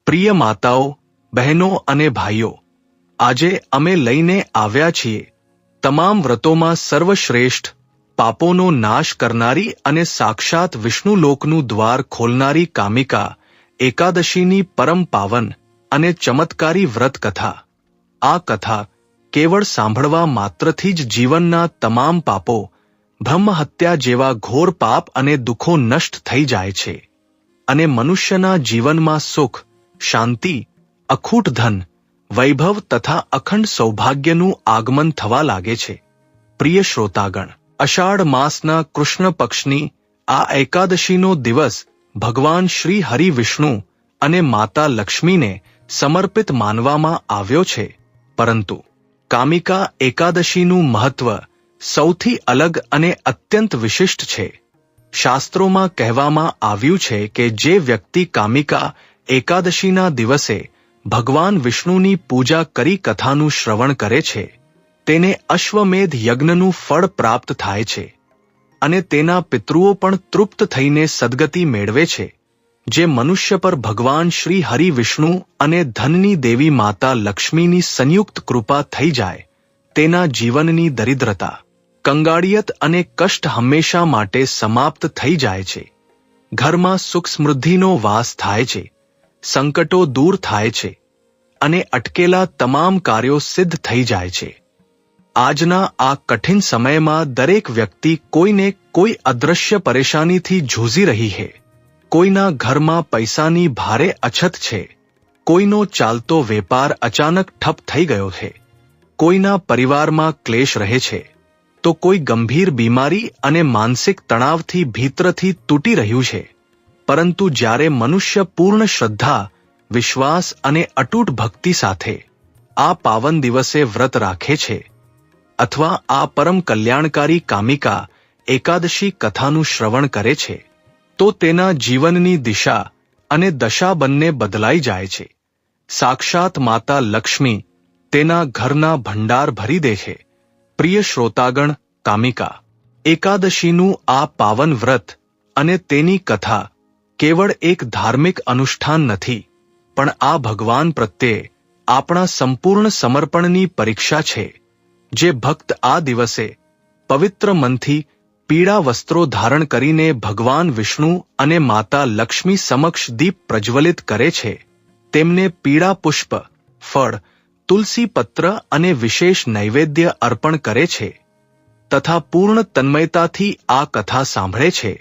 પ્રિય માતાઓ, બહેનો અને ભાઈઓ, આજે અમે લઈને આવ્યા છીએ તમામ વ્રતોમાં સર્વશ્રેષ્ઠ, પાપોનો નાશ કરનારી અને સાક્ષાત વિષ્ણુલોકનું દ્વાર ખોલનારી કામિકા એકાદશીની પરમ પાવન અને ચમત્કારી વ્રત કથા. આ કથા કેવળ સાંભળવા માત્રથી જ જીવનના તમામ પાપો, બ્રહ્મહત્યા જેવા ઘોર પાપ અને દુઃખો નષ્ટ થઈ જાય છે અને મનુષ્યના જીવનમાં સુખ, શાંતિ, અખૂટ ધન, વૈભવ તથા અખંડ સૌભાગ્યનું આગમન થવા લાગે છે. પ્રિય શ્રોતાગણ, અષાઢ માસના કૃષ્ણ પક્ષની આ એકાદશીનો દિવસ ભગવાન શ્રી હરિ વિષ્ણુ અને માતા લક્ષ્મીને સમર્પિત માનવામાં આવ્યો છે. પરંતુ કામિકા એકાદશીનું મહત્વ સૌથી અલગ અને અત્યંત વિશિષ્ટ છે. શાસ્ત્રોમાં કહેવામાં આવ્યું છે કે જે વ્યક્તિ કામિકા એકાદશીના દિવસે ભગવાન વિષ્ણુની પૂજા કરી કથાનું શ્રવણ કરે છે, તેને અશ્વમેધ યજ્ઞનું ફળ પ્રાપ્ત થાય છે અને તેના પિતૃઓ પણ તૃપ્ત થઈને સદગતિ મેળવે છે. જે મનુષ્ય પર ભગવાન શ્રી હરિ વિષ્ણુ અને ધનની દેવી માતા લક્ષ્મીની સંયુક્ત કૃપા થઈ જાય, તેના જીવનની દરિદ્રતા, કંગાળિયત અને કષ્ટ હંમેશા માટે સમાપ્ત થઈ જાય છે. ઘરમાં સુખ સમૃદ્ધિનો વાસ થાય છે, સંકટો દૂર થાય છે અને અટકેલા તમામ કાર્યો સિદ્ધ થઈ જાય છે. આજના આ કઠિન સમયમાં દરેક વ્યક્તિ કોઈને કોઈ અદૃશ્ય પરેશાનીથી ઝૂઝી રહી છે. કોઈના ઘરમાં પૈસાની ભારે અછત છે, કોઈનો ચાલતો વેપાર અચાનક ઠપ થઈ ગયો છે, કોઈના પરિવારમાં ક્લેશ રહે છે, તો કોઈ ગંભીર બીમારી અને માનસિક તણાવથી ભીતરથી તૂટી રહ્યું છે. પરંતુ જ્યારે મનુષ્ય પૂર્ણ શ્રદ્ધા, વિશ્વાસ અને અતૂટ ભક્તિ સાથે આ પાવન દિવસે વ્રત રાખે છે અથવા આ પરમ કલ્યાણકારી કામિકા એકાદશી કથાનું શ્રવણ કરે છે, તો તેના જીવનની દિશા અને દશા બંને બદલાઈ જાય છે. સાક્ષાત માતા લક્ષ્મી તેના ઘરના ભંડાર ભરી દે છે. પ્રિય શ્રોતાગણ, કામિકા એકાદશીનું આ પાવન વ્રત અને તેની કથા કેવળ એક ધાર્મિક અનુષ્ઠાન નથી, પણ આ ભગવાન પ્રત્યે આપણા સંપૂર્ણ સમર્પણની પરીક્ષા છે. જે ભક્ત આ દિવસે પવિત્ર મનથી પીળા વસ્ત્રો ધારણ કરીને ભગવાન વિષ્ણુ અને માતા લક્ષ્મી સમક્ષ દીપ પ્રજ્વલિત કરે છે, તેમને પીળા પુષ્પ, ફળ, તુલસી પત્ર અને વિશેષ નૈવેદ્ય અર્પણ કરે છે તથા પૂર્ણ તન્મયતાથી આ કથા સાંભળે છે,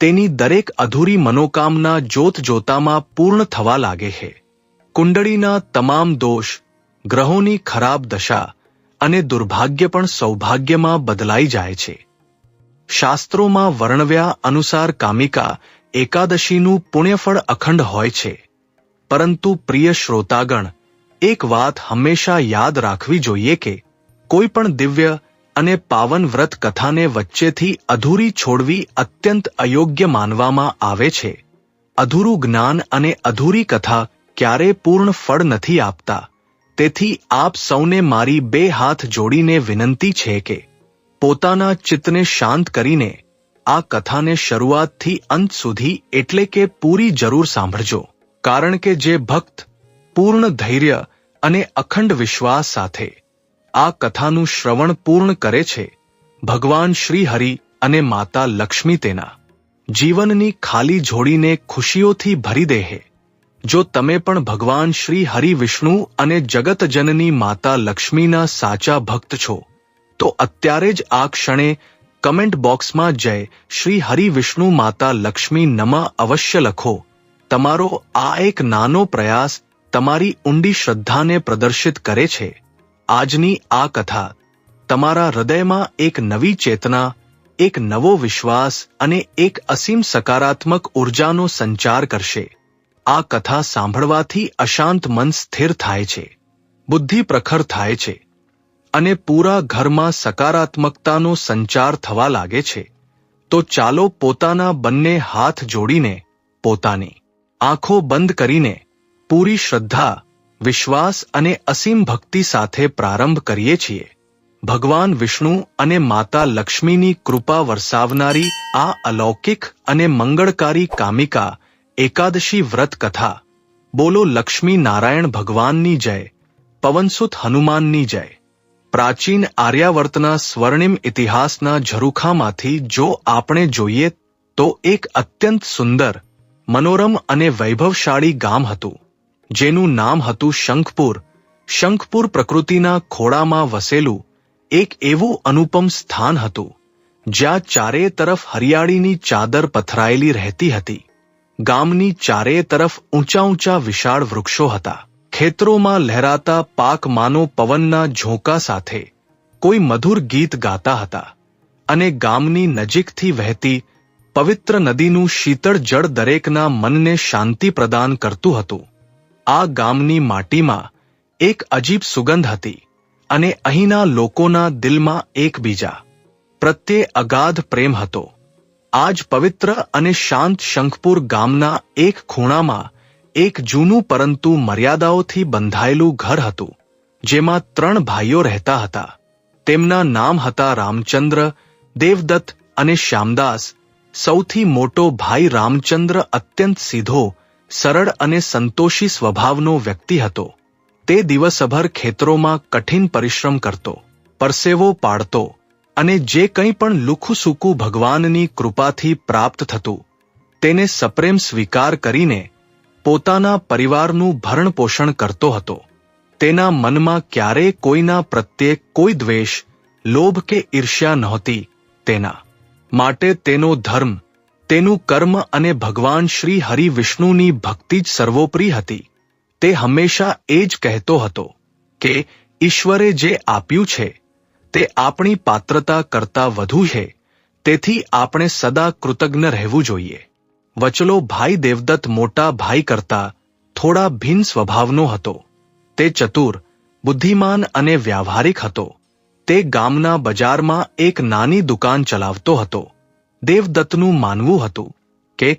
તેની દરેક અધૂરી મનોકામના જોત જોતામાં પૂર્ણ થવા લાગે છે. કુંડળીના તમામ દોષ, ગ્રહોની ખરાબ દશા અને દુર્ભાગ્ય પણ સૌભાગ્યમાં બદલાઈ જાય છે. શાસ્ત્રોમાં વર્ણવ્યા અનુસાર કામિકા એકાદશીનું પુણ્યફળ અખંડ હોય છે. પરંતુ પ્રિય શ્રોતાગણ, એક વાત હંમેશા યાદ રાખવી જોઈએ કે કોઈ પણ દિવ્ય અને પાવન વ્રત કથાને વચ્ચેથી અધૂરી છોડવી અત્યંત અયોગ્ય માનવામાં આવે છે. અધૂરું જ્ઞાન અને અધૂરી કથા ક્યારેય પૂર્ણ ફળ નથી આપતા. તેથી આપ સૌને મારી બે હાથ જોડીને વિનંતી છે કે પોતાના ચિત્તને શાંત કરીને આ કથાને શરૂઆતથી અંત સુધી એટલે કે પૂરી જરૂર સાંભળજો. કારણ કે જે ભક્ત પૂર્ણ ધૈર્ય અને અખંડ વિશ્વાસ સાથે આ કથાનું શ્રવણ પૂર્ણ કરે છે, ભગવાન શ્રી હરિ અને માતા લક્ષ્મી તેના જીવનની ખાલી જોડીને ખુશીઓથી ભરી દે છે. જો તમે પણ ભગવાન શ્રી હરિ વિષ્ણુ અને જગતજનની માતા લક્ષ્મીના સાચા ભક્ત છો, તો અત્યારે જ આ ક્ષણે કમેન્ટ બોક્સમાં જય શ્રી હરિ વિષ્ણુ માતા લક્ષ્મી નમઃ અવશ્ય લખો. તમારો આ એક નાનો પ્રયાસ તમારી ઊંડી શ્રદ્ધાને પ્રદર્શિત કરે છે. આજની આ કથા તમારા હૃદયમાં એક નવી ચેતના, એક નવો વિશ્વાસ અને એક અસીમ સકારાત્મક ઉર્જાનો સંચાર કરશે. આ કથા સાંભળવાથી અશાંત મન સ્થિર થાય છે, બુદ્ધિ પ્રખર થાય છે અને પૂરા ઘરમાં સકારાત્મકતાનો સંચાર થવા લાગે છે. તો ચાલો પોતાના બંને હાથ જોડીને, પોતાની આંખો બંધ કરીને પૂરી શ્રદ્ધા, વિશ્વાસ અને અસીમ ભક્તિ સાથે પ્રારંભ કરીએ છીએ. ભગવાન વિષ્ણુ અને માતા લક્ષ્મીની કૃપા વરસાવનારી આ અલૌકિક અને મંગળકારી કામિકા એકાદશી વ્રત કથા બોલો લક્ષ્મી નારાયણ ભગવાનની જય, પવનસુત હનુમાનની જય. પ્રાચીન આર્યાવર્તના સ્વર્ણિમ ઇતિહાસના ઝરૂખામાંથી જો આપણે જોઈએ તો એક અત્યંત સુંદર, મનોરમ અને વૈભવશાળી ગામ હતું, જેનું નામ હતું શંખપુર. શંખપુર પ્રકૃતિના ખોળામાં વસેલું એક એવું અનુપમ સ્થાન હતું, જ્યાં ચારે તરફ હરિયાળીની ચાદર પથરાયેલી રહેતી હતી. ગામની ચારે તરફ ઊંચા ઊંચા વિશાળ વૃક્ષો હતા. ખેતરોમાં લહેરાતા પાકમાનો પવનના ઝોંકા સાથે કોઈ મધુર ગીત ગાતા હતા, અને ગામની નજીકથી વહેતી પવિત્ર નદીનું શીતળ જળ દરેકના મનને શાંતિ પ્રદાન કરતું હતું. આ ગામની માટીમાં એક અજીબ સુગંધ હતી, અને અહીંના લોકોના દિલમાં એકબીજા પ્રત્યે અગાધ પ્રેમ હતો. આજ પવિત્ર અને શાંત શંખપુર ગામના એક ખૂણામાં એક જૂનું પરંતુ મર્યાદાઓથી બંધાયેલું ઘર હતું, જેમાં 3 ભાઈઓ રહેતા હતા. તેમના નામ હતા રામચંદ્ર, દેવદત્ત અને શ્યામદાસ. સૌથી મોટો ભાઈ રામચંદ્ર અત્યંત સીધો, સરળ અને સંતોષી સ્વભાવનો વ્યક્તિ હતો. તે દિવસભર ખેતરોમાં કઠિન પરિશ્રમ કરતો, પરસેવો પાડતો, અને જે કંઈ પણ લુખુસૂકું ભગવાનની કૃપાથી પ્રાપ્ત થતું તેને સપ્રેમ સ્વીકાર કરીને પોતાના પરિવારનું ભરણપોષણ કરતો હતો. તેના મનમાં ક્યારેય કોઈના પ્રત્યે કોઈ દ્વેષ, લોભ કે ઈર્ષ્યા નહોતી. તેના માટે તેનો ધર્મ, તેનું કર્મ અને ભગવાન શ્રી હરિ વિષ્ણુની ભક્તિ જ સર્વોપરી હતી. તે હંમેશા એ જ કહેતો હતો કે ઈશ્વરે જે આપ્યું છે તે આપણી પાત્રતા કરતાં વધુ છે, તેથી આપણે સદા કૃતજ્ઞ રહેવું જોઈએ. વચલો ભાઈ દેવદત્ત મોટા ભાઈ કરતાં થોડા ભિન્ન સ્વભાવનો હતો. તે ચતુર, બુદ્ધિમાન અને વ્યાવહારિક હતો. તે ગામના બજારમાં એક નાની દુકાન ચલાવતો હતો. દેવદત્તનું માનવું હતું કે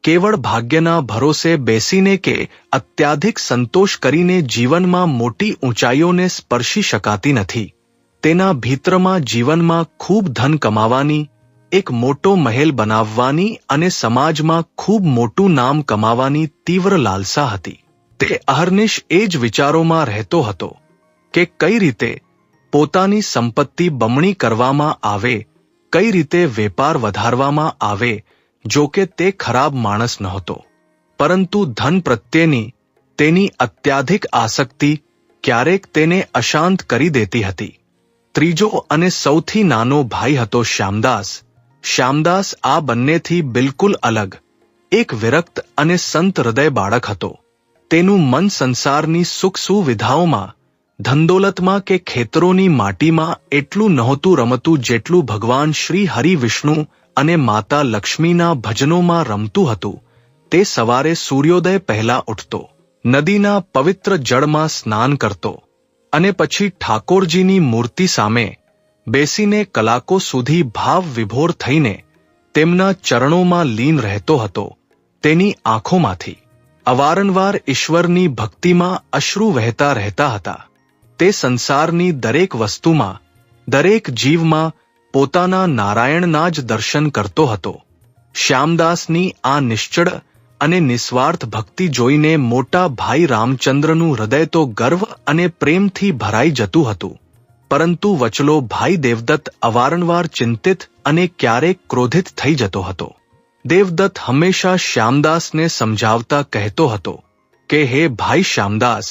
કેવળ ભાગ્યના ભરોસે બેસીને કે અત્યાધિક સંતોષ કરીને જીવનમાં મોટી ઊંચાઈઓને સ્પર્શી શકાતી નથી. તેના ભીતરમાં જીવનમાં ખૂબ ધન કમાવાની, એક મોટો મહેલ બનાવવાની અને સમાજમાં ખૂબ મોટું નામ કમાવાની તીવ્ર લાલસા હતી. તે અહર્નિશ એ જ વિચારોમાં રહેતો હતો કે કઈ રીતે પોતાની સંપત્તિ બમણી કરવામાં આવે, કઈ રીતે વેપાર વધારવામાં આવે. જો કે તે ખરાબ માણસ નહોતો, પરંતુ ધન પ્રત્યેની તેની અત્યાધિક આસક્તિ ક્યારેક તેને અશાંત કરી દેતી હતી. ત્રીજો અને સૌથી નાનો ભાઈ હતો શ્યામદાસ. શ્યામદાસ આ બંનેથી બિલકુલ અલગ, એક વિરક્ત અને સંત હૃદય બાળક હતો. તેનું મન સંસારની સુખ સુવિધાઓમાં, ધનદોલતમાં કે ખેતરોની માટીમાં એટલું નહોતું રમતું જેટલું ભગવાન શ્રી હરિ વિષ્ણુ અને માતા લક્ષ્મીના ભજનોમાં રમતું હતું. તે સવારે સૂર્યોદય પહેલા ઉઠતો, નદીના પવિત્ર જળમાં સ્નાન કરતો, અને પછી ઠાકોરજીની મૂર્તિ સામે બેસીને કલાકો સુધી ભાવ વિભોર થઈને તેમના ચરણોમાં લીન રહેતો હતો. તેની આંખોમાંથી અવારનવાર ઈશ્વરની ભક્તિમાં અશ્રુ વહેતા રહેતા હતા. તે સંસારની દરેક વસ્તુમાં, દરેક જીવમાં પોતાના નારાયણના જ દર્શન કરતો હતો. શ્યામદાસની આ નિશ્ચળ અને નિસ્વાર્થ ભક્તિ જોઈને મોટા ભાઈ રામચંદ્રનું હૃદય તો ગર્વ અને પ્રેમથી ભરાઈ જતું હતું, પરંતુ વચલો ભાઈ દેવદત્ત અવારનવાર ચિંતિત અને ક્યારેક ક્રોધિત થઈ જતો હતો. દેવદત્ત હંમેશા શ્યામદાસને સમજાવતા કહેતો હતો કે હે ભાઈ શ્યામદાસ,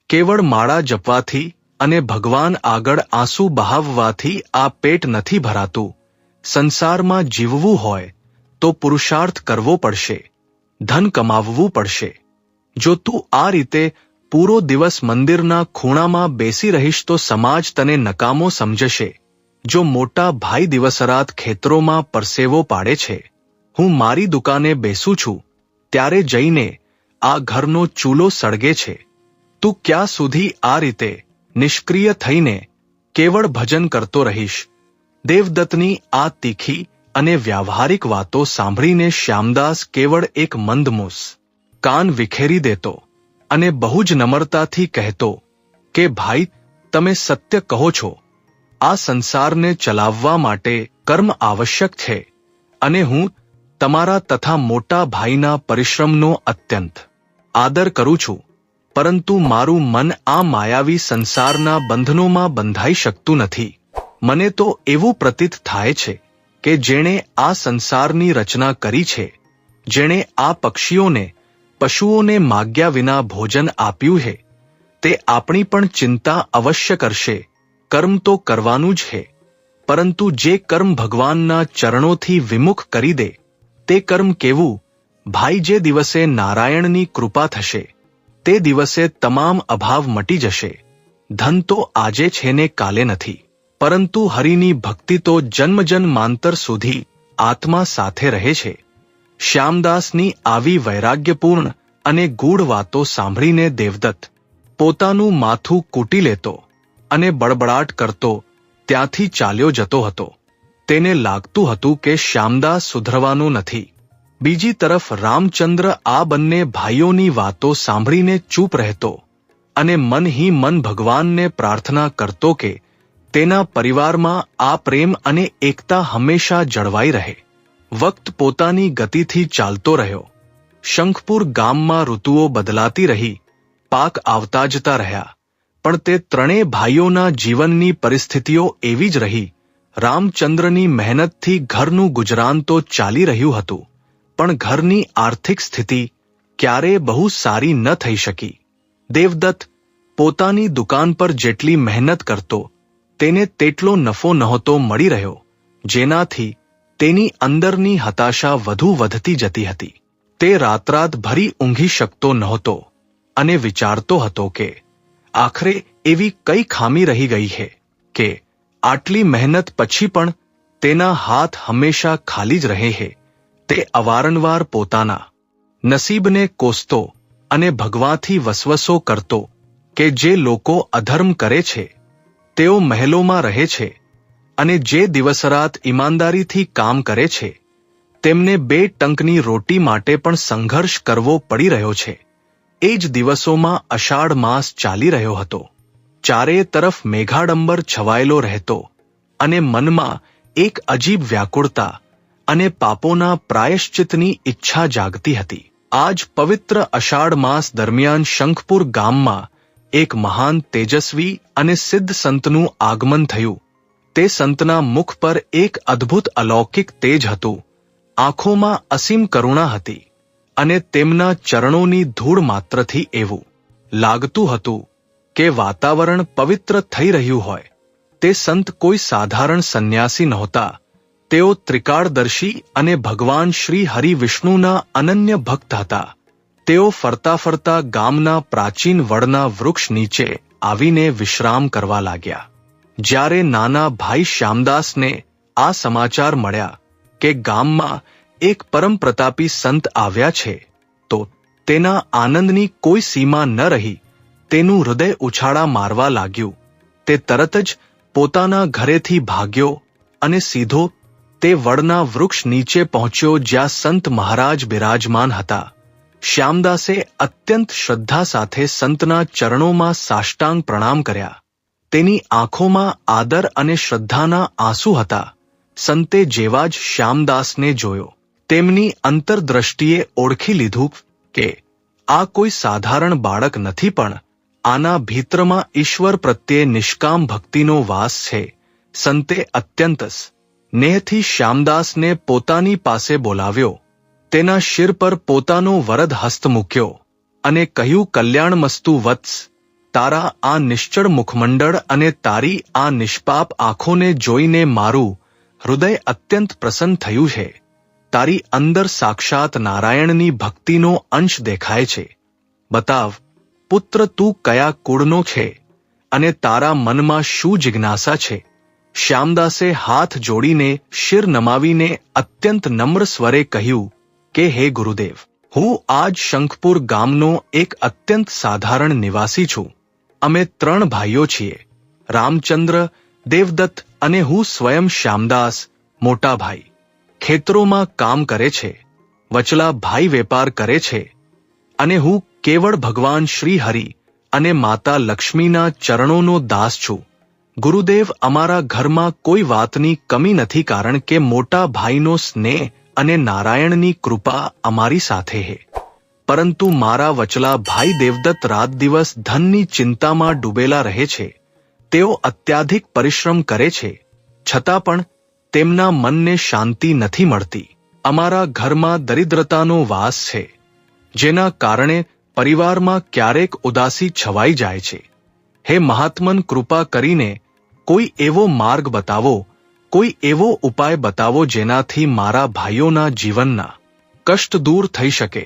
કેવળ માળા જપવાથી અને ભગવાન આગળ આંસુ બહાવવાથી આ પેટ નથી ભરાતું. સંસારમાં જીવવું હોય તો પુરુષાર્થ કરવો પડશે, ધન કમાવવું પડશે. જો તું આ રીતે પૂરો દિવસ મંદિરના ખૂણામાં બેસી રહીશ તો સમાજ તને નકામો સમજશે. જો મોટા ભાઈ દિવસરાત ખેતરોમાં પરસેવો પાડે છે, હું મારી દુકાને બેસું છું, ત્યારે જઈને આ ઘરનો ચૂલો સળગે છે. તું ક્યાં સુધી આ રીતે નિષ્ક્રિય થઈને કેવળ ભજન કરતો રહીશ? દેવદત્તની આ તીખી અને વ્યાવહારિક વાતો સાંભળીને શ્યામદાસ કેવળ એક મંદમૂસ કાન વિખેરી દેતો અને બહુ જ નમ્રતાથી કહેતો કે ભાઈ, તમે સત્ય કહો છો. આ સંસારને ચલાવવા માટે કર્મ આવશ્યક છે, અને હું તમારા તથા મોટા ભાઈના પરિશ્રમનો અત્યંત આદર કરું છું, પરંતુ મારું મન આ માયાવી સંસારના બંધનોમાં બંધાઈ શકતું નથી. મને તો એવું પ્રતીત થાય છે કે જેણે આ સંસારની રચના કરી છે, જેણે આ પક્ષીઓને, પશુઓને માગ્યા વિના ભોજન આપ્યું છે, તે આપણી પણ ચિંતા અવશ્ય કરશે. કર્મ તો કરવાનું જ છે, પરંતુ જે કર્મ ભગવાનના ચરણોથી વિમુખ કરી દે તે કર્મ કેવું? ભાઈ, જે દિવસે નારાયણની કૃપા થશે તે દિવસે તમામ અભાવ મટી જશે. ધન તો આજે છે ને કાલે નથી, પરંતુ હરિની ભક્તિ તો જન્મજન્માંતર સુધી આત્મા સાથે રહે છે. શ્યામદાસની આવી વૈરાગ્યપૂર્ણ અને ગૂઢ વાતો સાંભળીને દેવદત્ત પોતાનું માથું કૂટી લેતો અને બડબડાટ કરતો ત્યાંથી ચાલ્યો જતો હતો. તેને લાગતું હતું કે શ્યામદાસ સુધરવાનો નથી. બીજી તરફ રામચંદ્ર આ બંને ભાઈઓની વાતો સાંભળીને ચૂપ રહેતો અને મન હી મન ભગવાનને પ્રાર્થના કરતો કે તેના પરિવારમાં આ પ્રેમ અને એકતા હંમેશા જળવાઈ રહે. વક્ત પોતાની ગતિથી ચાલતો રહ્યો. શંખપુર ગામમાં ઋતુઓ બદલાતી રહી, પાક આવતા જતા રહ્યા, પણ તે ત્રણેય ભાઈઓના જીવનની પરિસ્થિતિઓ એવી જ રહી. રામચંદ્રની મહેનતથી ઘરનું ગુજરાન તો ચાલી રહ્યું હતું, પણ ઘરની આર્થિક સ્થિતિ ક્યારેય બહુ સારી ન થઈ શકી. દેવદત્ત પોતાની દુકાન પર જેટલી મહેનત કરતો તેને તેટલો નફો નહોતો મળી રહ્યો, જેનાથી તેની અંદરની હતાશા વધુ વધતી જતી હતી. તે રાતરાત ભરી ઊંઘી શકતો નહોતો અને વિચારતો હતો કે આખરે એવી કઈ ખામી રહી ગઈ છે કે આટલી મહેનત પછી પણ તેના હાથ હંમેશા ખાલી જ રહે છે. તે અવારનવાર પોતાના નસીબને કોસતો અને ભગવાનથી વસવસો કરતો કે જે લોકો અધર્મ કરે છે તેઓ મહેલોમાં રહે છે અને જે દિવસરાત ઈમાનદારીથી કામ કરે છે તેમને 2 ટંકની રોટી માટે પણ સંઘર્ષ કરવો પડી રહ્યો છે. એ જ દિવસોમાં અષાઢ માસ ચાલી રહ્યો હતો. ચારેય તરફ મેઘાડંબર છવાયેલો રહેતો અને મનમાં એક અજીબ વ્યાકુળતા અને પાપોના પ્રાયશ્ચિતની ઈચ્છા જાગતી હતી. આજ પવિત્ર અષાઢ માસ દરમિયાન શંખપુર ગામમાં એક મહાન તેજસ્વી અને સિદ્ધ સંતનું આગમન થયું. તે સંતના મુખ પર એક અદ્ભુત અલૌકિક તેજ હતું. આંખોમાં અસીમ કરુણા હતી અને તેમના ચરણોની ધૂળ માત્રથી એવું લાગતું હતું કે વાતાવરણ પવિત્ર થઈ રહ્યું હોય. તે સંત કોઈ સાધારણ સંન્યાસી નહોતા. તેઓ ત્રિકાળદર્શી અને ભગવાન શ્રી હરિ વિષ્ણુના અનન્ય ભક્ત હતા. તેઓ ફરતા ફરતા ગામના પ્રાચીન વડના વૃક્ષ નીચે આવીને વિશ્રામ કરવા લાગ્યા. જ્યારે નાના ભાઈ શ્યામદાસને આ સમાચાર મળ્યા કે ગામમાં એક પરમ પ્રતાપી સંત આવ્યા છે, તો તેના આનંદની કોઈ સીમા ન રહી. તેનું હૃદય ઉછાળા મારવા લાગ્યું. તે તરત જ પોતાના ઘરેથી ભાગ્યો અને સીધો તે વડના વૃક્ષ નીચે પહોંચ્યો જ્યાં સંત મહારાજ બિરાજમાન હતા. શ્યામદાસે અત્યંત શ્રદ્ધા સાથે સંતના ચરણોમાં સાષ્ટાંગ પ્રણામ કર્યા. તેની આંખોમાં આદર અને શ્રદ્ધાના આંસુ હતા. સંતે જેવા જ શ્યામદાસને જોયો, તેમની અંતરદ્રષ્ટિએ ઓળખી લીધું કે આ કોઈ સાધારણ બાળક નથી, પણ આના ભીતરમાં ઈશ્વર પ્રત્યે નિષ્કામ ભક્તિનો વાસ છે. સંતે અત્યંત સ્નેહથી શ્યામદાસને પોતાની પાસે બોલાવ્યો, તેના શિર પર પોતાનો વરદ હસ્ત મૂક્યો અને કહ્યું, કલ્યાણમસ્તુ વત્સ, તારા આ નિશ્ચળ મુખમંડળ અને તારી આ નિષ્પાપ આંખોને જોઈને મારું હૃદય અત્યંત પ્રસન્ન થયું છે. તારી અંદર સાક્ષાત નારાયણની ભક્તિનો અંશ દેખાય છે. બતાવ પુત્ર, તું કયા કુળનો છે અને તારા મનમાં શું જિજ્ઞાસા છે? શ્યામદાસે હાથ જોડીને શિર નમાવીને અત્યંત નમ્ર સ્વરે કહ્યું કે હે ગુરુદેવ, હું આજ શંખપુર ગામનો એક અત્યંત સાધારણ નિવાસી છું. અમે 3 ભાઈઓ છીએ, રામચંદ્ર, દેવદત્ત અને હું સ્વયં શ્યામદાસ, મોટા ભાઈ. ખેતરોમાં કામ કરે છે, વચલા ભાઈ વેપાર કરે છે અને હું કેવળ ભગવાન શ્રી હરિ અને માતા લક્ષ્મીના ચરણોનો દાસ છું. ગુરુદેવ, અમારા ઘરમાં કોઈ વાતની કમી નથી, કારણ કે મોટા ભાઈનો સ્નેહ અને નારાયણની કૃપા અમારી સાથે છે. પરંતુ મારા વચલા ભાઈ દેવદત્ત રાત દિવસ ધનની ચિંતામાં ડૂબેલા રહે છે. તેઓ અત્યાધિક પરિશ્રમ કરે છે, છતાં પણ તેમના મનને શાંતિ નથી મળતી. અમારા ઘરમાં દરિદ્રતાનો વાસ છે, જેના કારણે પરિવારમાં ક્યારેક ઉદાસી છવાઈ જાય છે. હે મહાત્મન, કૃપા કરીને કોઈ એવો માર્ગ બતાવો, કોઈ એવો ઉપાય બતાવો જેનાથી મારા ભાઈઓના જીવનના કષ્ટ દૂર થઈ શકે,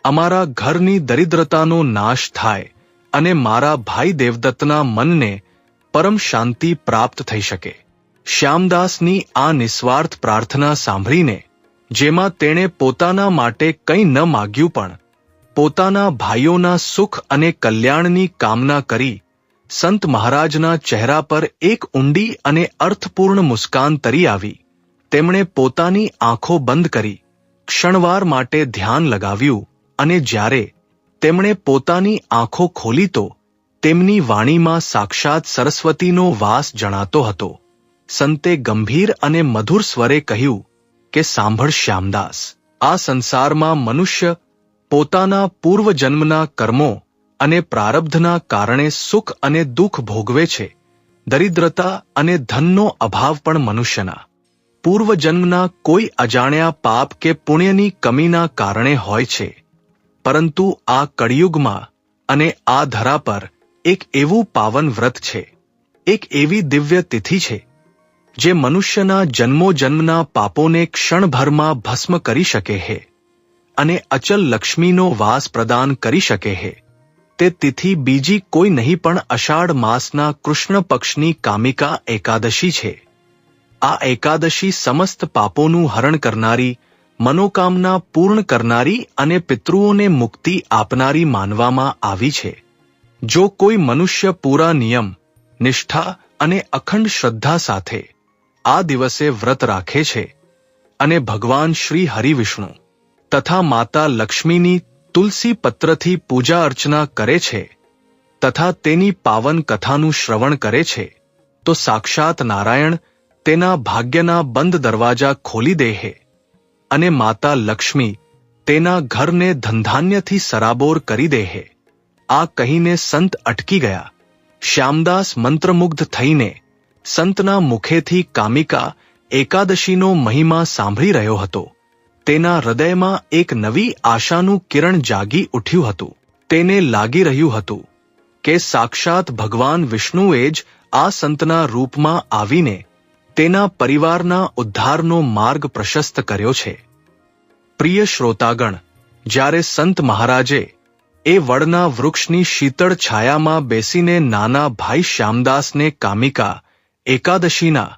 અમારા ઘરની દરિદ્રતાનો નાશ થાય અને મારા ભાઈ દેવદત્તના મનને પરમ શાંતિ પ્રાપ્ત થઈ શકે. શ્યામદાસની આ નિસ્વાર્થ પ્રાર્થના સાંભળીને, જેમાં તેણે પોતાના માટે કંઈ ન માગ્યું પણ પોતાના ભાઈઓના સુખ અને કલ્યાણની કામના કરી, સંત મહારાજના ચહેરા પર એક ઊંડી અને અર્થપૂર્ણ મુસ્કાન તરી આવી. તેમણે પોતાની આંખો બંધ કરી ક્ષણવાર માટે ધ્યાન લગાવ્યું અને જ્યારે તેમણે પોતાની આંખો ખોલી તો તેમની વાણીમાં સાક્ષાત સરસ્વતીનો વાસ જણાતો હતો. સંતે ગંભીર અને મધુર સ્વરે કહ્યું કે, સાંભળ શ્યામદાસ, આ સંસારમાં મનુષ્ય પોતાના પૂર્વજન્મના કર્મો અને પ્રારબ્ધના કારણે સુખ અને દુઃખ ભોગવે છે. દરિદ્રતા અને ધનનો અભાવ પણ મનુષ્યના પૂર્વજન્મના કોઈ અજાણ્યા પાપ કે પુણ્યની કમીના કારણે હોય છે. પરંતુ આ કળિયુગમાં અને આ ધરા પર એક એવું પાવન વ્રત છે, એક એવી દિવ્ય તિથિ છે, જે મનુષ્યના જન્મોજન્મના પાપોને ક્ષણભરમાં ભસ્મ કરી શકે છે અને અચલ લક્ષ્મીનો વાસ પ્રદાન કરી શકે છે. તે તિથિ બીજી કોઈ નહીં પણ અષાઢ માસના કૃષ્ણ પક્ષની કામિકા એકાદશી છે. આ એકાદશી સમસ્ત પાપોનું હરણ કરનારી, મનોકામના પૂર્ણ કરનારી અને પિતૃઓને મુક્તિ આપનારી માનવામાં આવી છે. જો કોઈ મનુષ્ય પૂરા નિયમ, નિષ્ઠા અને અખંડ શ્રદ્ધા સાથે આ દિવસે વ્રત રાખે છે અને ભગવાન શ્રી હરિવિષ્ણુ તથા માતા લક્ષ્મીની તુલસી પત્રથી પૂજા અર્ચના કરે છે તથા તેની પાવન કથાનું શ્રવણ કરે છે, તો સાક્ષાત નારાયણ તેના ભાગ્યના બંધ દરવાજા ખોલી દે છે અને માતા લક્ષ્મી તેના ઘરને ધનધાન્યથી સરાબોર કરી દે છે. આ કહીને સંત અટકી ગયા. શ્યામદાસ મંત્રમુગ્ધ થઈને સંતના મુખેથી કામિકા એકાદશીનો મહિમા સાંભળી રહ્યો હતો. તેના હૃદયમાં એક નવી આશાનું કિરણ જાગી ઉઠ્યું હતું. તેને લાગી રહ્યું હતું કે સાક્ષાત ભગવાન વિષ્ણુએ જ આ સંતના રૂપમાં આવીને તેના પરિવારના ઉદ્ધારનો માર્ગ પ્રશસ્ત કર્યો છે. પ્રિય શ્રોતાગણ, જ્યારે સંત મહારાજે એ વડના વૃક્ષની શીતળ છાયામાં બેસીને નાના ભાઈ શ્યામદાસને કામિકા એકાદશીના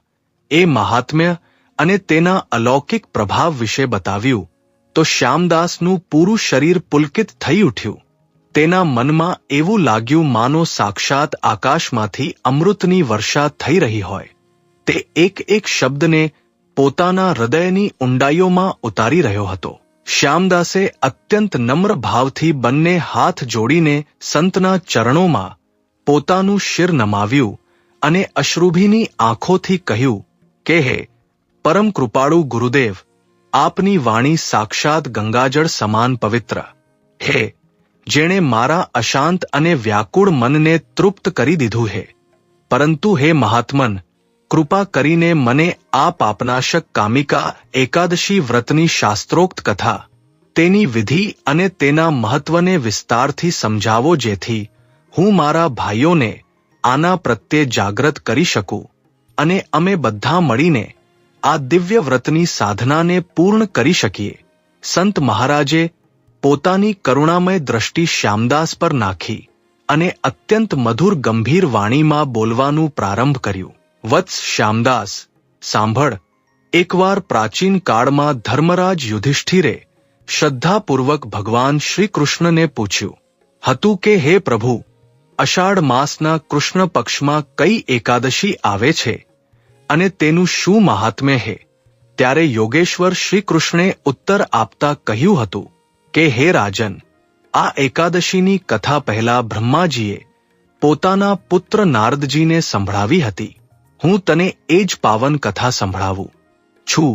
એ મહાત્મ્ય અને તેના અલૌકિક પ્રભાવ વિશે બતાવ્યું, તો શ્યામદાસનું પૂરું શરીર પુલકિત થઈ ઉઠ્યું. તેના મનમાં એવું લાગ્યું માનો સાક્ષાત આકાશમાંથી અમૃતની વર્ષા થઈ રહી હોય. તે એક એક શબ્દને પોતાના હૃદયની ઊંડાઈઓમાં ઉતારી રહ્યો હતો. શ્યામદાસે અત્યંત નમ્ર ભાવથી બંને હાથ જોડીને સંતના ચરણોમાં પોતાનું શિર નમાવ્યું અને અશ્રુભીની આંખોથી કહ્યું કે, હે પરમ કૃપાળુ ગુરુદેવ, આપની વાણી સાક્ષાત ગંગાજળ સમાન પવિત્ર. હે જેણે મારા અશાંત અને વ્યાકુળ મનને તૃપ્ત કરી દીધું છે. પરંતુ હે મહાત્મન, કૃપા કરીને મને આ પાપનાશક કામિકા એકાદશી વ્રતની શાસ્ત્રોક્ત કથા, તેની વિધિ અને તેના મહત્વને વિસ્તારથી સમજાવો, જેથી હું મારા ભાઈઓને આના પ્રત્યે જાગૃત કરી શકું અને અમે બધા મળીને આ દિવ્ય વ્રતની સાધનાને પૂર્ણ કરી શકીએ. સંત મહારાજે પોતાની કરુણામય દ્રષ્ટિ શ્યામદાસ પર નાખી અને અત્યંત મધુર ગંભીર વાણીમાં બોલવાનું પ્રારંભ કર્યું. વત્સ શ્યામદાસ, સાંભળ. એકવાર પ્રાચીન કાળમાં ધર્મરાજ યુધિષ્ઠિરે શ્રદ્ધાપૂર્વક ભગવાન શ્રી કૃષ્ણને પૂછ્યું હતું કે, હે પ્રભુ, અષાઢ માસના કૃષ્ણ પક્ષમાં કઈ એકાદશી આવે છે અને તેનું શું મહાત્મ્ય છે? ત્યારે યોગેશ્વર શ્રી કૃષ્ણે ઉત્તર આપતા કહ્યું હતું કે, હે રાજન, આ એકાદશીની કથા પહેલા બ્રહ્માજીએ પોતાના પુત્ર નારદજીને સંભળાવી હતી. હું તને એ જ પાવન કથા સંભળાવું છું.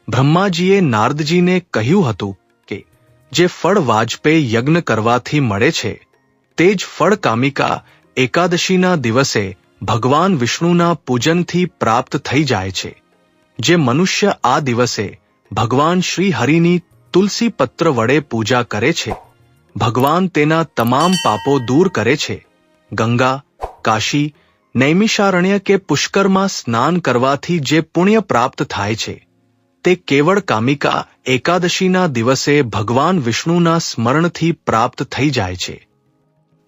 બ્રહ્માજીએ નારદજીને કહ્યું હતું કે જે ફળ વાજપેયી યજ્ઞ કરવાથી મળે છે તે જ ફળ કામિકા એકાદશીના દિવસે ભગવાન વિષ્ણુના પૂજનથી પ્રાપ્ત થઈ જાય છે. જે મનુષ્ય આ દિવસે ભગવાન શ્રી હરિની તુલસી પત્ર વડે પૂજા કરે છે, ભગવાન તેના તમામ પાપો દૂર કરે છે. ગંગા, કાશી, નૈમિષારણ્ય કે પુષ્કરમાં સ્નાન કરવાથી જે પુણ્ય પ્રાપ્ત થાય છે તે કેવળ કામિકા એકાદશીના દિવસે ભગવાન વિષ્ણુના સ્મરણથી પ્રાપ્ત થઈ જાય છે.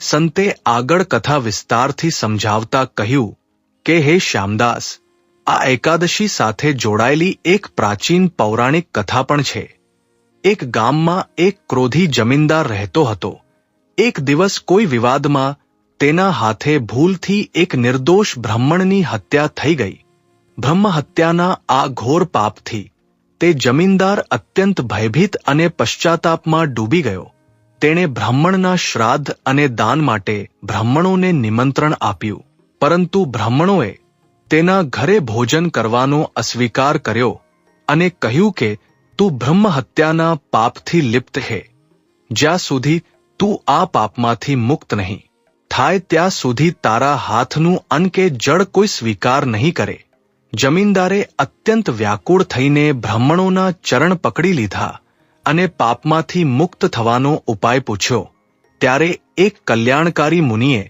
સંતે આગળ કથા વિસ્તારથી સમજાવતા કહ્યું કે હે શ્યામદાસ, આ એકાદશી સાથે જોડાયેલી એક પ્રાચીન પૌરાણિક કથા પણ છે. એક ગામમાં એક ક્રોધી જમીનદાર રહેતો હતો. એક દિવસ કોઈ વિવાદમાં તેના હાથે ભૂલથી એક નિર્દોષ બ્રાહ્મણની હત્યા થઈ ગઈ. બ્રહ્મ હત્યાના આ ઘોર પાપથી તે જમીનદાર અત્યંત ભયભીત અને પશ્ચાતાપમાં ડૂબી ગયો. તેણે બ્રાહ્મણના શ્રાદ્ધ અને દાન માટે બ્રાહ્મણોને નિમંત્રણ આપ્યું, પરંતુ બ્રાહ્મણોએ તેના ઘરે ભોજન કરવાનો અસ્વીકાર કર્યો અને કહ્યું કે તું બ્રહ્મ હત્યાના પાપથી લિપ્ત હે. જ્યાં સુધી તું આ પાપમાંથી મુક્ત નહીં થાય ત્યાં સુધી તારા હાથનું અન્ન કે જળ કોઈ સ્વીકાર નહીં કરે. જમીનદારે અત્યંત વ્યાકુળ થઈને બ્રાહ્મણોના ચરણ પકડી લીધા અને પાપમાંથી મુક્ત થવાનો ઉપાય પૂછ્યો. ત્યારે એક કલ્યાણકારી મુનિએ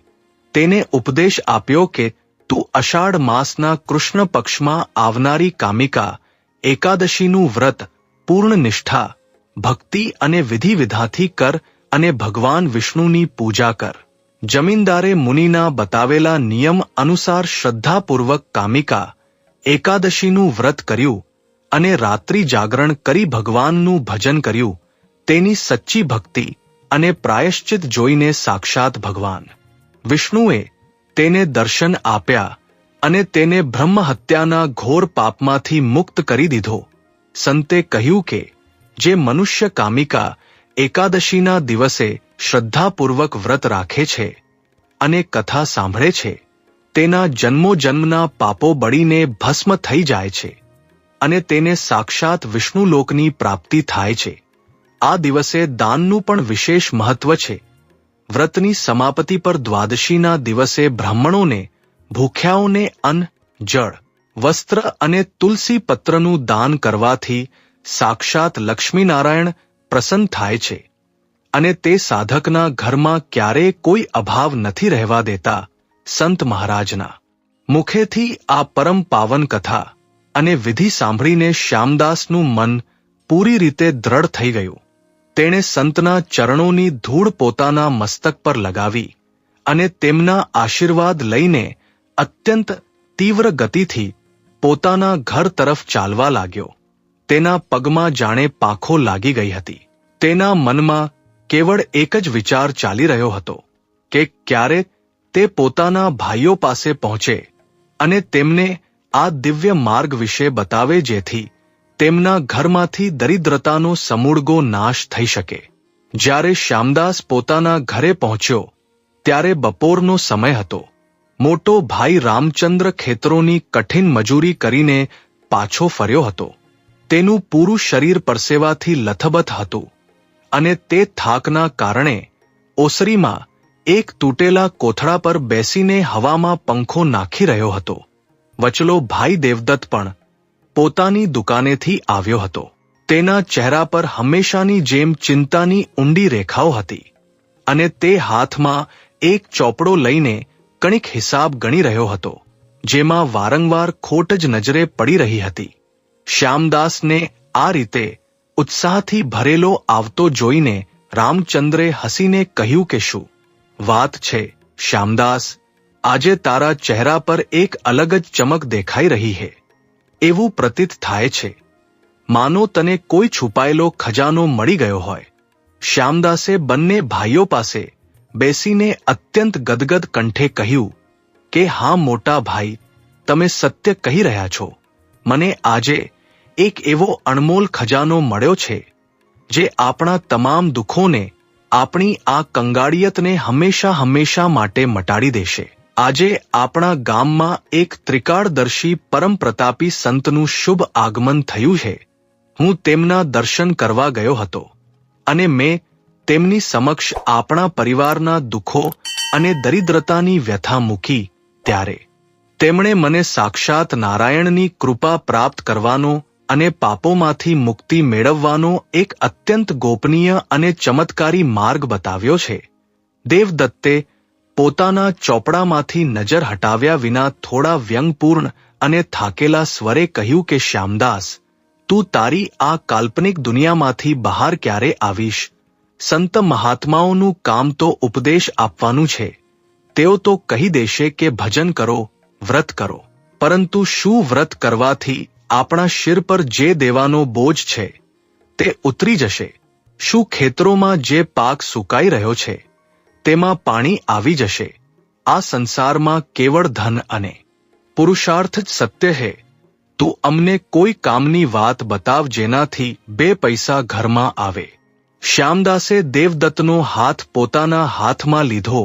તેને ઉપદેશ આપ્યો કે તું અષાઢ માસના કૃષ્ણ પક્ષમાં આવનારી કામિકા એકાદશીનું વ્રત પૂર્ણ નિષ્ઠા, ભક્તિ અને વિધિ વિધાથી કર અને ભગવાન વિષ્ણુની પૂજા કર. જમીનદારે મુનિના બતાવેલા નિયમ અનુસાર શ્રદ્ધાપૂર્વક કામિકા એકાદશીનું વ્રત કર્યું અને રાત્રિ જાગરણ કરી ભગવાનનું ભજન કર્યું. તેની સચ્ચી ભક્તિ અને પ્રાયશ્ચિત જોઈને સાક્ષાત ભગવાન વિષ્ણુએ તેને દર્શન આપ્યા અને તેને બ્રહ્મ હત્યાના ઘોર પાપમાંથી મુક્ત કરી દીધો. સંતે કહ્યું કે જે મનુષ્ય કામિકા એકાદશીના દિવસે શ્રદ્ધાપૂર્વક વ્રત રાખે છે અને કથા સાંભળે છે તેના જન્મોજન્મના પાપો બળીને ભસ્મ થઈ જાય છે અને તેને સાક્ષાત વિષ્ણુલોકની પ્રાપ્તિ થાય છે. આ દિવસે દાનનું પણ વિશેષ મહત્વ છે. વ્રતની સમાપતિ પર દ્વાદશીના દિવસે બ્રાહ્મણોને ભૂખ્યાઓને અન્ન, જળ, વસ્ત્ર અને તુલસી પત્રનું દાન કરવાથી સાક્ષાત લક્ષ્મીનારાયણ પ્રસન્ન થાય છે અને તે સાધકના ઘરમાં ક્યારેય કોઈ અભાવ નથી રહેવા દેતા. સંત મહારાજના મુખેથી આ પરમ પાવન કથા અને વિધિ સાંભળીને શ્યામદાસનું મન પૂરી રીતે દ્રઢ થઈ ગયું. તેણે સંતના ચરણોની ધૂળ પોતાના મસ્તક પર લગાવી અને તેમના આશીર્વાદ લઈને અત્યંત તીવ્ર ગતિથી પોતાના ઘર તરફ ચાલવા લાગ્યો. તેના પગમાં જાણે પાંખો લાગી ગઈ હતી. તેના મનમાં કેવળ એક જ વિચાર ચાલી રહ્યો હતો કે ક્યારે તે પોતાના ભાઈઓ પાસે પહોંચે અને તેમને આ દિવ્ય માર્ગ વિશે બતાવે જેથી તેમના ઘરમાંથી દરિદ્રતાનો સમૂળગો નાશ થઈ શકે. જ્યારે શ્યામદાસ પોતાના ઘરે પહોંચ્યો ત્યારે બપોરનો સમય હતો. મોટો ભાઈ રામચંદ્ર ખેતરોની કઠિન મજૂરી કરીને પાછો ફર્યો હતો. તેનું પૂરું શરીર પરસેવાથી લથબથ હતું અને તે થાકના કારણે ઓસરીમાં એક તૂટેલા કોથળા પર બેસીને હવામાં પંખો નાખી રહ્યો હતો. વચલો ભાઈ દેવદત્ત પણ પોતાની દુકાનેથી આવ્યો હતો. તેના ચહેરા પર હંમેશાની જેમ ચિંતાની ઊંડી રેખાઓ હતી અને તે હાથમાં એક ચોપડો લઈને કણિક હિસાબ ગણી રહ્યો હતો, જેમાં વારંવાર ખોટ જ નજરે પડી રહી હતી. શ્યામદાસને આ રીતે ઉત્સાહથી ભરેલો આવતો જોઈને રામચંદ્રે હસીને કહ્યું કે શું વાત છે શ્યામદાસ, આજે તારા ચહેરા પર એક અલગ જ ચમક દેખાઈ રહી છે. એવું પ્રતીત થાય છે માનો તને કોઈ છુપાયેલો ખજાનો મળી ગયો હોય. શ્યામદાસે બંને ભાઈઓ પાસે બેસીને અત્યંત ગદગદ કંઠે કહ્યું કે હા મોટા ભાઈ, તમે સત્ય કહી રહ્યા છો. મને આજે એક એવો અણમોલ ખજાનો મળ્યો છે જે આપણા તમામ દુઃખોને, આપણી આ કંગાળિયતને હંમેશા હંમેશા માટે મટાડી દેશે. આજે આપણા ગામમાં એક ત્રિકાળદર્શી પરમ પ્રતાપી સંતનું શુભ આગમન થયું છે. હું તેમના દર્શન કરવા ગયો હતો અને મેં તેમની સમક્ષ આપણા પરિવારના દુઃખો અને દરિદ્રતાની વ્યથા મૂકી ત્યારે તેમણે મને સાક્ષાત નારાયણની કૃપા પ્રાપ્ત કરવાનો અને પાપોમાંથી મુક્તિ મેળવવાનો એક અત્યંત ગોપનીય અને ચમત્કારી માર્ગ બતાવ્યો છે. દેવદત્તે પોતાના ચોપડામાંથી નજર હટાવ્યા વિના થોડા વ્યંગપૂર્ણ અને થાકેલા સ્વરે કહ્યું કે શ્યામદાસ, તું તારી આ કાલ્પનિક દુનિયામાંથી બહાર ક્યારે આવીશ? સંત મહાત્માઓનું કામ તો ઉપદેશ આપવાનું છે. તેઓ તો કહી દેશે કે ભજન કરો, વ્રત કરો, પરંતુ શું વ્રત કરવાથી આપણા શિર પર જે દેવાનો બોજ છે તે ઉતરી જશે? શું ખેતરોમાં જે પાક સુકાઈ રહ્યો છે તેમાં પાણી આવી જશે? આ સંસારમાં કેવળ ધન અને પુરુષાર્થ જ સત્ય છે. તું અમને કોઈ કામની વાત બતાવ જેનાથી 2 પૈસા ઘરમાં આવે. શ્યામદાસે દેવદત્તનો હાથ પોતાના હાથમાં લીધો.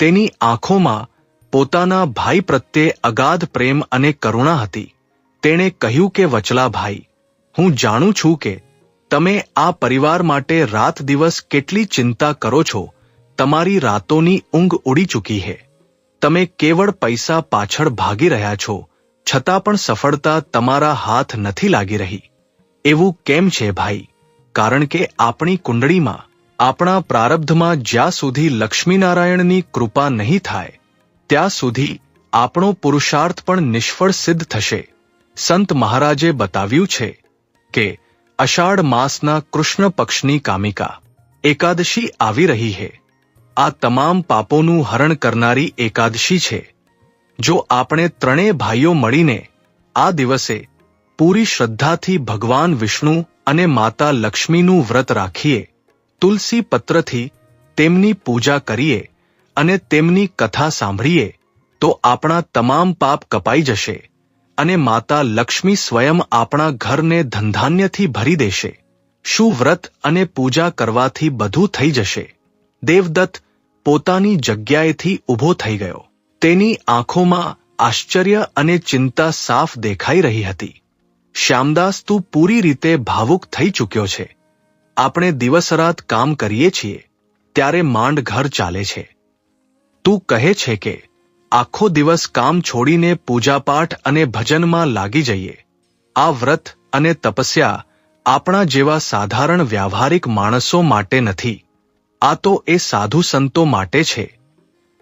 તેની આંખોમાં પોતાના ભાઈ પ્રત્યે અગાધ પ્રેમ અને કરુણા હતી. તેણે કહ્યું કે વચલા ભાઈ, હું જાણું છું કે તમે આ પરિવાર માટે રાત દિવસ કેટલી ચિંતા કરો છો. તમારી રાતોની ઊંઘ ઉડી ચૂકી છે. તમે કેવળ પૈસા પાછળ ભાગી રહ્યા છો, છતાં પણ સફળતા તમારા હાથ નથી લાગી રહી. એવું કેમ છે ભાઈ? કારણ કે આપણી કુંડળીમાં, આપણા પ્રારબ્ધમાં જ્યાં સુધી લક્ષ્મીનારાયણની કૃપા નહીં થાય ત્યાં સુધી આપણો પુરુષાર્થ પણ નિષ્ફળ સિદ્ધ થશે. સંત મહારાજે બતાવ્યું છે કે અષાઢ માસના કૃષ્ણ પક્ષની કામિકા એકાદશી આવી રહી છે. આ તમામ પાપોનું હરણ કરનારી એકાદશી છે. જો આપણે ત્રણેય ભાઈઓ મળીને આ દિવસે પૂરી શ્રદ્ધાથી ભગવાન વિષ્ણુ અને માતા લક્ષ્મીનું વ્રત રાખીએ, તુલસી પત્રથી તેમની પૂજા કરીએ અને તેમની કથા સાંભળીએ તો આપણા તમામ પાપ કપાઈ જશે અને માતા લક્ષ્મી સ્વયં આપણા ઘરને ધનધાન્યથી ભરી દેશે. શું વ્રત અને પૂજા કરવાથી બધું થઈ જશે? દેવદત્ત પોતાની જગ્યાએથી ઊભો થઈ ગયો. તેની આંખોમાં આશ્ચર્ય અને ચિંતા સાફ દેખાઈ રહી હતી. શ્યામદાસ, તું પૂરી રીતે ભાવુક થઈ ચૂક્યો છે. આપણે દિવસ-રાત કામ કરીએ છીએ ત્યારે માંડ ઘર ચાલે છે. તું કહે છે કે આખો દિવસ કામ છોડીને પૂજાપાઠ અને ભજનમાં લાગી જઈએ. આ વ્રત અને તપસ્યા આપણા જેવા સાધારણ વ્યાવહારિક માણસો માટે નથી. આ તો એ સાધુ સંતો માટે છે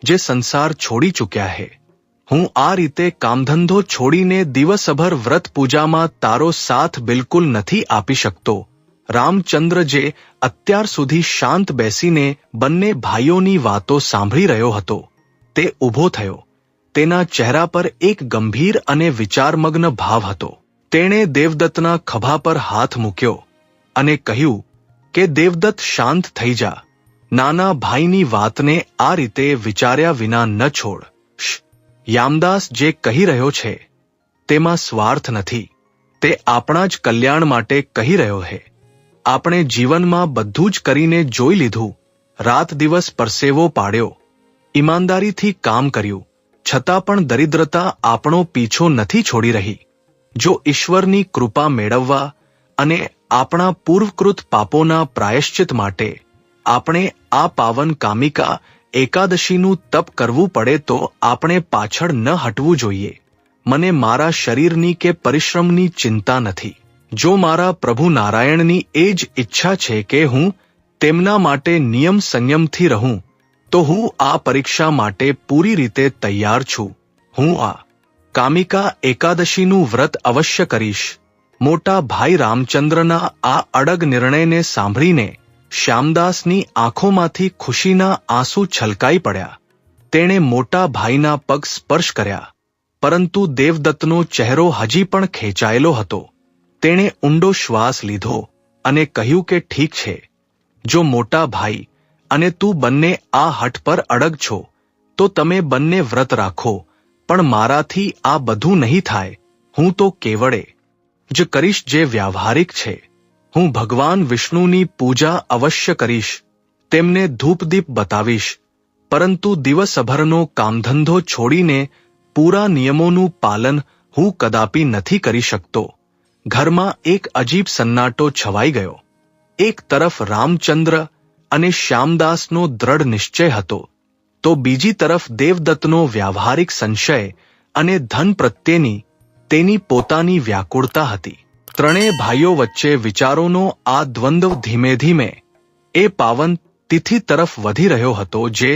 જે સંસાર છોડી ચૂક્યા છે. હું આ રીતે કામધંધો છોડીને દિવસભર વ્રત પૂજામાં તારો સાથ બિલકુલ નથી આપી શકતો. રામચંદ્ર જે અત્યાર સુધી શાંત બેસીને બંને ભાઈઓની વાતો સાંભળી રહ્યો હતો, તે ઊભો થયો. તેના ચહેરા પર એક ગંભીર અને વિચારમગ્ન ભાવ હતો. તેણે દેવદત્તના ખભા પર હાથ મૂક્યો અને કહ્યું કે દેવદત્ત, શાંત થઈ જા. નાના ભાઈની વાતને આ રીતે વિચાર્યા વિના ન છોડ. યામદાસ જે કહી રહ્યો છે તેમાં સ્વાર્થ નથી. તે આપણા જ કલ્યાણ માટે કહી રહ્યો છે. આપણે જીવનમાં બધું જ કરીને જોઈ લીધું. રાત દિવસ પરસેવો પાડ્યો, ઈમાનદારીથી કામ કર્યું, છતાં પણ દરિદ્રતા આપણો પીછો નથી છોડી રહી. જો ઈશ્વરની કૃપા મેળવવા અને આપણા પૂર્વકૃત પાપોના પ્રાયશ્ચિત માટે આપણે આ પાવન કામિકા એકાદશીનું તપ કરવું પડે તો આપણે પાછળ ન હટવું જોઈએ. મને મારા શરીરની કે પરિશ્રમની ચિંતા નથી. જો મારા પ્રભુ નારાયણની એ જ ઈચ્છા છે કે હું તેમના માટે નિયમ સંયમથી રહું, તો હું આ પરીક્ષા માટે પૂરી રીતે તૈયાર છું. હું આ કામિકા એકાદશીનું વ્રત અવશ્ય કરીશ. મોટા ભાઈ રામચંદ્રના આ અડગ નિર્ણયને સાંભળીને શ્યામદાસની આંખોમાંથી ખુશીના આંસુ છલકાઈ પડ્યા. તેણે મોટા ભાઈના પગ સ્પર્શ કર્યા, પરંતુ દેવદત્તનો ચહેરો હજી પણ ખેંચાયેલો હતો. તેણે ઊંડો શ્વાસ લીધો અને કહ્યું કે ઠીક છે, જો મોટા ભાઈ અને તું બંને આ હઠ પર અડગ છો તો તમે બંને વ્રત રાખો, પણ મારાથી આ બધું નહીં થાય. હું તો કેવળે જ કરીશ જે વ્યાવહારિક છે. હું ભગવાન વિષ્ણુની પૂજા અવશ્ય કરીશ, તેમને ધૂપદીપ બતાવીશ, પરંતુ દિવસભરનો કામધંધો છોડીને પૂરા નિયમોનું પાલન હું કદાપી નથી કરી શકતો. ઘરમાં એક અજીબ સન્નાટો છવાઈ ગયો. એક તરફ રામચંદ્ર અને શ્યામદાસનો દ્રઢ નિશ્ચય હતો, તો બીજી તરફ દેવદત્તનો વ્યાવહારિક સંશય અને ધન પ્રત્યેની તેની પોતાની વ્યાકુળતા હતી. ત્રણેય ભાઈઓ વચ્ચે વિચારોનો આ દ્વંદ્વ ધીમે ધીમે એ પાવન તિથિ તરફ વધી રહ્યો હતો જે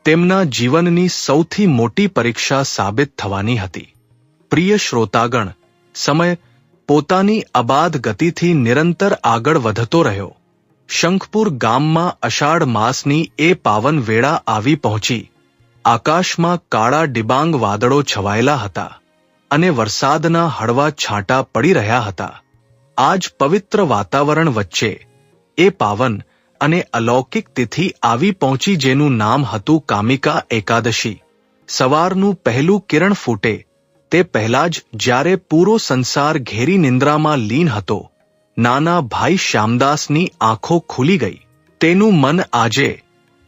તેમના જીવનની સૌથી મોટી પરીક્ષા સાબિત થવાની હતી. પ્રિય શ્રોતાગણ, સમય પોતાની અબાધ ગતિથી નિરંતર આગળ વધતો રહ્યો. શંખપુર ગામમાં અષાઢ માસની એ પાવન વેળા આવી પહોંચી. આકાશમાં કાળા ડિબાંગ વાદળો છવાયેલા હતા અને વરસાદના હળવા છાંટા પડી રહ્યા હતા. આ જ પવિત્ર વાતાવરણ વચ્ચે એ પાવન અને અલૌકિક તિથિ આવી પહોંચી જેનું નામ હતું કામિકા એકાદશી. સવારનું પહેલું કિરણ ફૂટે તે પહેલા જ જ્યારે પૂરો સંસાર ઘેરી નિંદ્રામાં લીન હતો, નાના ભાઈ શ્યામદાસની આંખો ખુલી ગઈ. તેનું મન આજે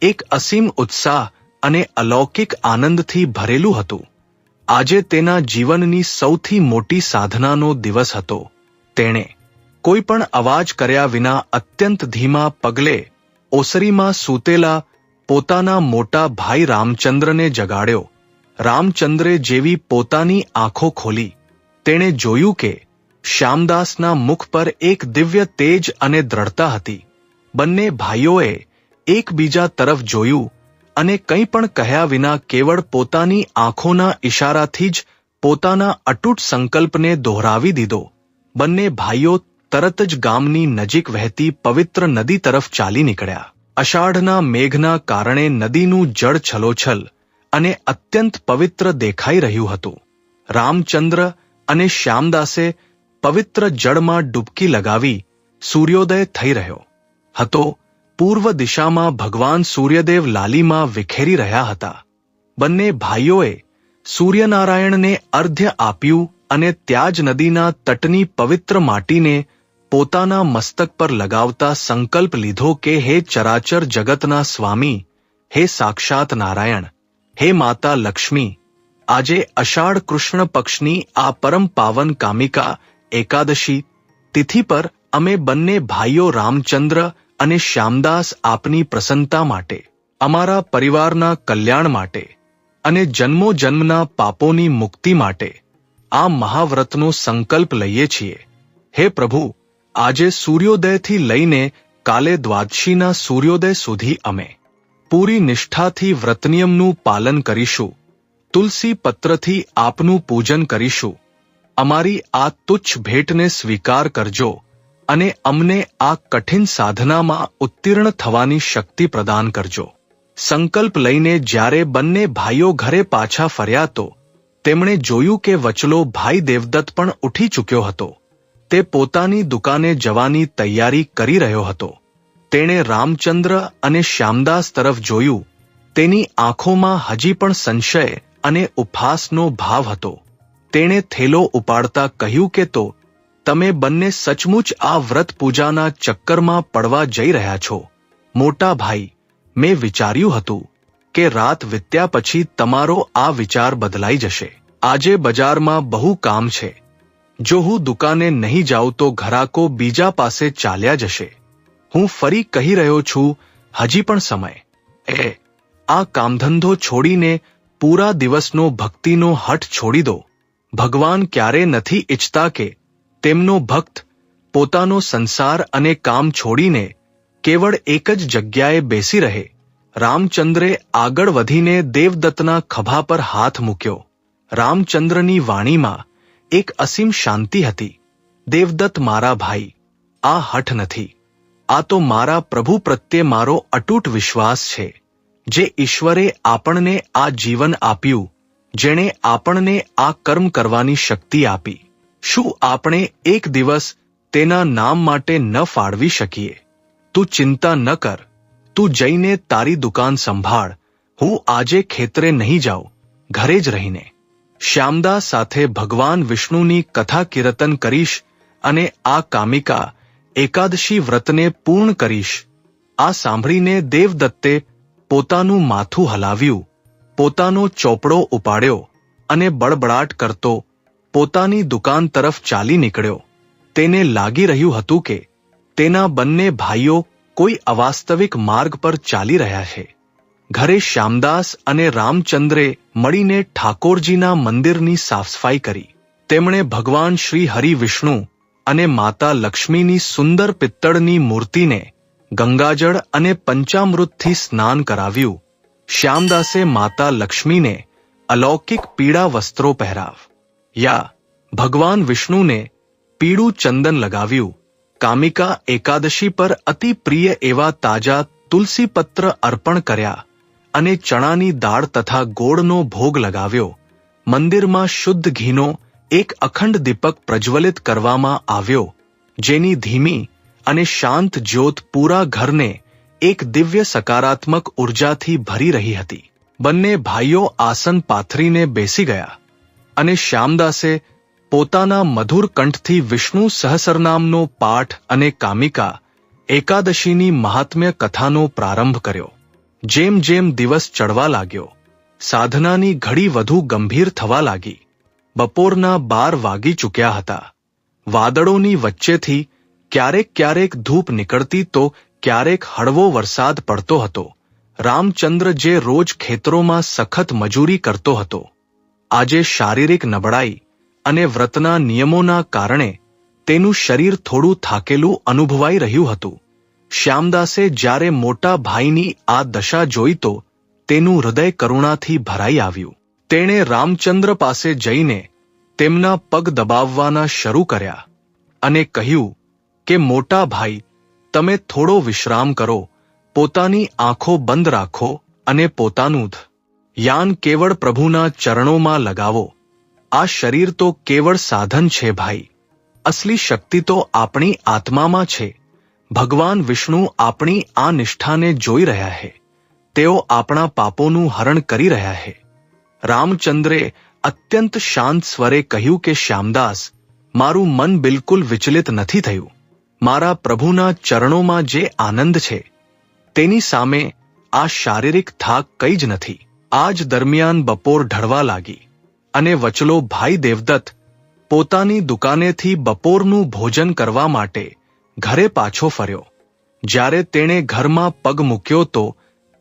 એક અસીમ ઉત્સાહ અને અલૌકિક આનંદથી ભરેલું હતું. આજે તેના જીવનની સૌથી મોટી સાધનાનો દિવસ હતો. તેણે કોઈ પણ અવાજ કર્યા વિના અત્યંત ધીમા પગલે ઓસરીમાં સૂતેલા પોતાના મોટા ભાઈ રામચંદ્રને જગાડ્યો. રામચંદ્રે જેવી પોતાની આંખો ખોલી, તેણે જોયું કે શ્યામદાસના મુખ પર એક દિવ્ય તેજ અને દ્રઢતા હતી. બંને ભાઈઓએ એકબીજા તરફ જોયું અને કંઈ પણ કહ્યા વિના કેવળ પોતાની આંખોના ઇશારાથી જ પોતાના અતૂટ સંકલ્પને દોહરાવી દીધો. બંને ભાઈઓ તરત જ ગામની નજીક વહેતી પવિત્ર નદી તરફ ચાલી નીકળ્યા. અષાઢના મેઘના કારણે નદીનું જળ છલોછલ અને અત્યંત પવિત્ર દેખાઈ રહ્યું હતું. રામચંદ્ર અને શ્યામદાસે પવિત્ર જળમાં ડૂબકી લગાવી સૂર્યોદય થઈ રહ્યો હતો. પૂર્વ દિશામાં ભગવાન સૂર્યદેવ લાલીમાં વિખેરી રહ્યા હતા. બંને ભાઈઓએ સૂર્યનારાયણને અર્ધ્ય આપ્યું અને ત્યાં જ નદીના તટની પવિત્ર માટીને પોતાના મસ્તક પર લગાવતા સંકલ્પ લીધો કે હે ચરાચર જગતના સ્વામી, હે સાક્ષાત નારાયણ, હે માતા લક્ષ્મી, આજે અષાઢ કૃષ્ણ પક્ષની આ પરમ પાવન કામિકા એકાદશી તિથિ પર અમે બંને ભાઈઓ રામચંદ્ર અને શ્યામદાસ આપની પ્રસન્નતા માટે, અમારા પરિવારના કલ્યાણ માટે અને જન્મો જન્મના પાપોની મુક્તિ માટે આ મહાવ્રતનો સંકલ્પ લઈએ છીએ. હે પ્રભુ, આજે સૂર્યોદયથી લઈને કાલે દ્વાદશીના સૂર્યોદય સુધી અમે પૂરી નિષ્ઠાથી વ્રતનિયમનું પાલન કરીશું. તુલસી પત્રથી આપનું પૂજન કરીશું. અમારી આ તુચ્છ ભેટને સ્વીકાર કરજો અને અમને આ કઠિન સાધનામાં ઉત્તીર્ણ થવાની શક્તિ પ્રદાન કરજો. સંકલ્પ લઈને જ્યારે બંને ભાઈઓ ઘરે પાછા ફર્યા તો તેમણે જોયું કે વચલો ભાઈ દેવદત્ત પણ ઉઠી ચૂક્યો હતો. તે પોતાની દુકાને જવાની તૈયારી કરી રહ્યો હતો. તેણે રામચંદ્ર અને શ્યામદાસ તરફ જોયું. તેની આંખોમાં હજી પણ સંશય અને ઉપહાસનો ભાવ હતો. તેણે થેલો ઉપાડતા કહ્યું કે તો તમે બંને સચમુચ આ વ્રત પૂજાના ચક્કરમાં પડવા જઈ રહ્યા છો. મોટા ભાઈ, મેં વિચાર્યું હતું કે રાત વીત્યા પછી તમારો આ વિચાર બદલાઈ જશે. આજે બજારમાં બહુ કામ છે. જો હું દુકાને નહીં જાઉં તો ઘરાકો બીજા પાસે ચાલ્યા જશે. હું ફરી કહી રહ્યો છું, હજી પણ સમય. આ કામધંધો છોડીને પૂરા દિવસનો ભક્તિનો હઠ છોડી દો. ભગવાન ક્યારે નથી ઈચ્છતા કે તેમનો ભક્ત પોતાનો સંસાર અને કામ છોડીને કેવળ એક જ જગ્યાએ બેસી રહે. રામચંદ્રે આગળ વધીને દેવદત્તના ખભા પર હાથ મૂક્યો. રામચંદ્રની વાણીમાં એક અસીમ શાંતિ હતી. દેવદત્ત મારા ભાઈ, આ હઠ નથી. આ તો મારા પ્રભુ પ્રત્યે મારો અતૂટ વિશ્વાસ છે. જે ઈશ્વરે આપણને આ જીવન આપ્યું, જેણે આપણને આ કર્મ કરવાની શક્તિ આપી, શું આપણે એક દિવસ તેના નામ માટે ન ફાળવી શકીએ? તું ચિંતા ન કર. તું જઈને તારી દુકાન સંભાળ. હું આજે ખેતરે નહીં જાઉં, ઘરે જ રહીને શ્યામદાસ સાથે ભગવાન વિષ્ણુની કથા કીર્તન કરીશ અને આ કામિકા એકાદશી વ્રતને પૂર્ણ કરીશ. આ સાંભળીને દેવદત્તે પોતાનું માથું હલાવ્યું, પોતાનો ચોપડો ઉપાડ્યો અને બળબડાટ કરતો પોતાની દુકાન તરફ ચાલી નીકળ્યો. તેને લાગી રહ્યું હતું કે તેના બંને ભાઈઓ કોઈ અવાસ્તવિક માર્ગ પર ચાલી રહ્યા છે. ઘરે શ્યામદાસ અને રામચંદ્રે મળીને ઠાકોરજીના મંદિરની સાફસફાઈ કરી. તેમણે ભગવાન શ્રી હરિ વિષ્ણુ અને માતા લક્ષ્મીની સુંદર પિત્તળની મૂર્તિને ગંગાજળ અને પંચામૃતથી સ્નાન કરાવ્યું. શ્યામદાસે માતા લક્ષ્મીને અલૌકિક પીળા વસ્ત્રો પહેરાવ્યા. ભગવાન વિષ્ણુને પીળું ચંદન લગાવ્યું. કામિકા એકાદશી પર અતિ પ્રિય એવા તાજા તુલસીપત્ર અર્પણ કર્યા અને ચણાની દાળ તથા ગોળનો ભોગ લગાવ્યો. મંદિરમાં શુદ્ધ ઘીનો એક અખંડ દીપક પ્રજ્વલિત કરવામાં આવ્યો, જેની ધીમી અને શાંત જ્યોત પૂરા ઘરને એક દિવ્ય સકારાત્મક ઉર્જાથી ભરી રહી હતી. બંને ભાઈઓ આસન પાથરીને બેસી ગયા અને શ્યામદાસે પોતાના મધુર કંઠથી વિષ્ણુ સહસ્રનામનો પાઠ અને કામિકા એકાદશીની મહાત્મ્ય કથાનો પ્રારંભ કર્યો. જેમ જેમ દિવસ ચડવા લાગ્યો, સાધનાની ઘડી વધુ ગંભીર થવા લાગી. બપોરના 12 વાગી ચૂક્યા હતા. વાદળોની વચ્ચેથી ક્યારેક ક્યારેક ધૂપ નીકળતી તો ક્યારેક હળવો વરસાદ પડતો હતો. રામચંદ્ર જે રોજ ખેતરોમાં સખત મજૂરી કરતો હતો, આજે શારીરિક નબળાઈ અને વ્રતના નિયમોના કારણે તેનું શરીર થોડું થાકેલું અનુભવાઈ રહ્યું હતું. શ્યામદાસે જ્યારે મોટા ભાઈની આ દશા જોઈ તો તેનું હૃદય કરુણાથી ભરાઈ આવ્યું. તેણે રામચંદ્ર પાસે જઈને તેમના પગ દબાવવાના શરૂ કર્યા અને કહ્યું કે મોટા ભાઈ, તમે થોડો વિશ્રામ કરો, પોતાની આંખો બંધ રાખો અને પોતાનું ધ્યાન કેવળ પ્રભુના ચરણોમાં લગાવો. આ શરીર તો કેવળ સાધન છે ભાઈ. અસલી શક્તિ તો આપણી આત્મામાં છે. ભગવાન વિષ્ણુ આપણી આ નિષ્ઠાને જોઈ રહ્યા છે. તેઓ આપણા પાપોનું હરણ કરી રહ્યા છે. રામચંદ્રે અત્યંત શાંત સ્વરે કહ્યું કે શ્યામદાસ, મારું મન બિલકુલ વિચલિત નથી થયું. મારા પ્રભુના ચરણોમાં જે આનંદ છે તેની સામે આ શારીરિક થાક કંઈ જ નથી. આ જ દરમિયાન બપોર ઢળવા લાગી અને વચલો ભાઈ દેવદત્ત પોતાની દુકાનેથી બપોરનું ભોજન કરવા માટે ઘરે પાછો ફર્યો. જ્યારે તેણે ઘરમાં પગ મૂક્યો તો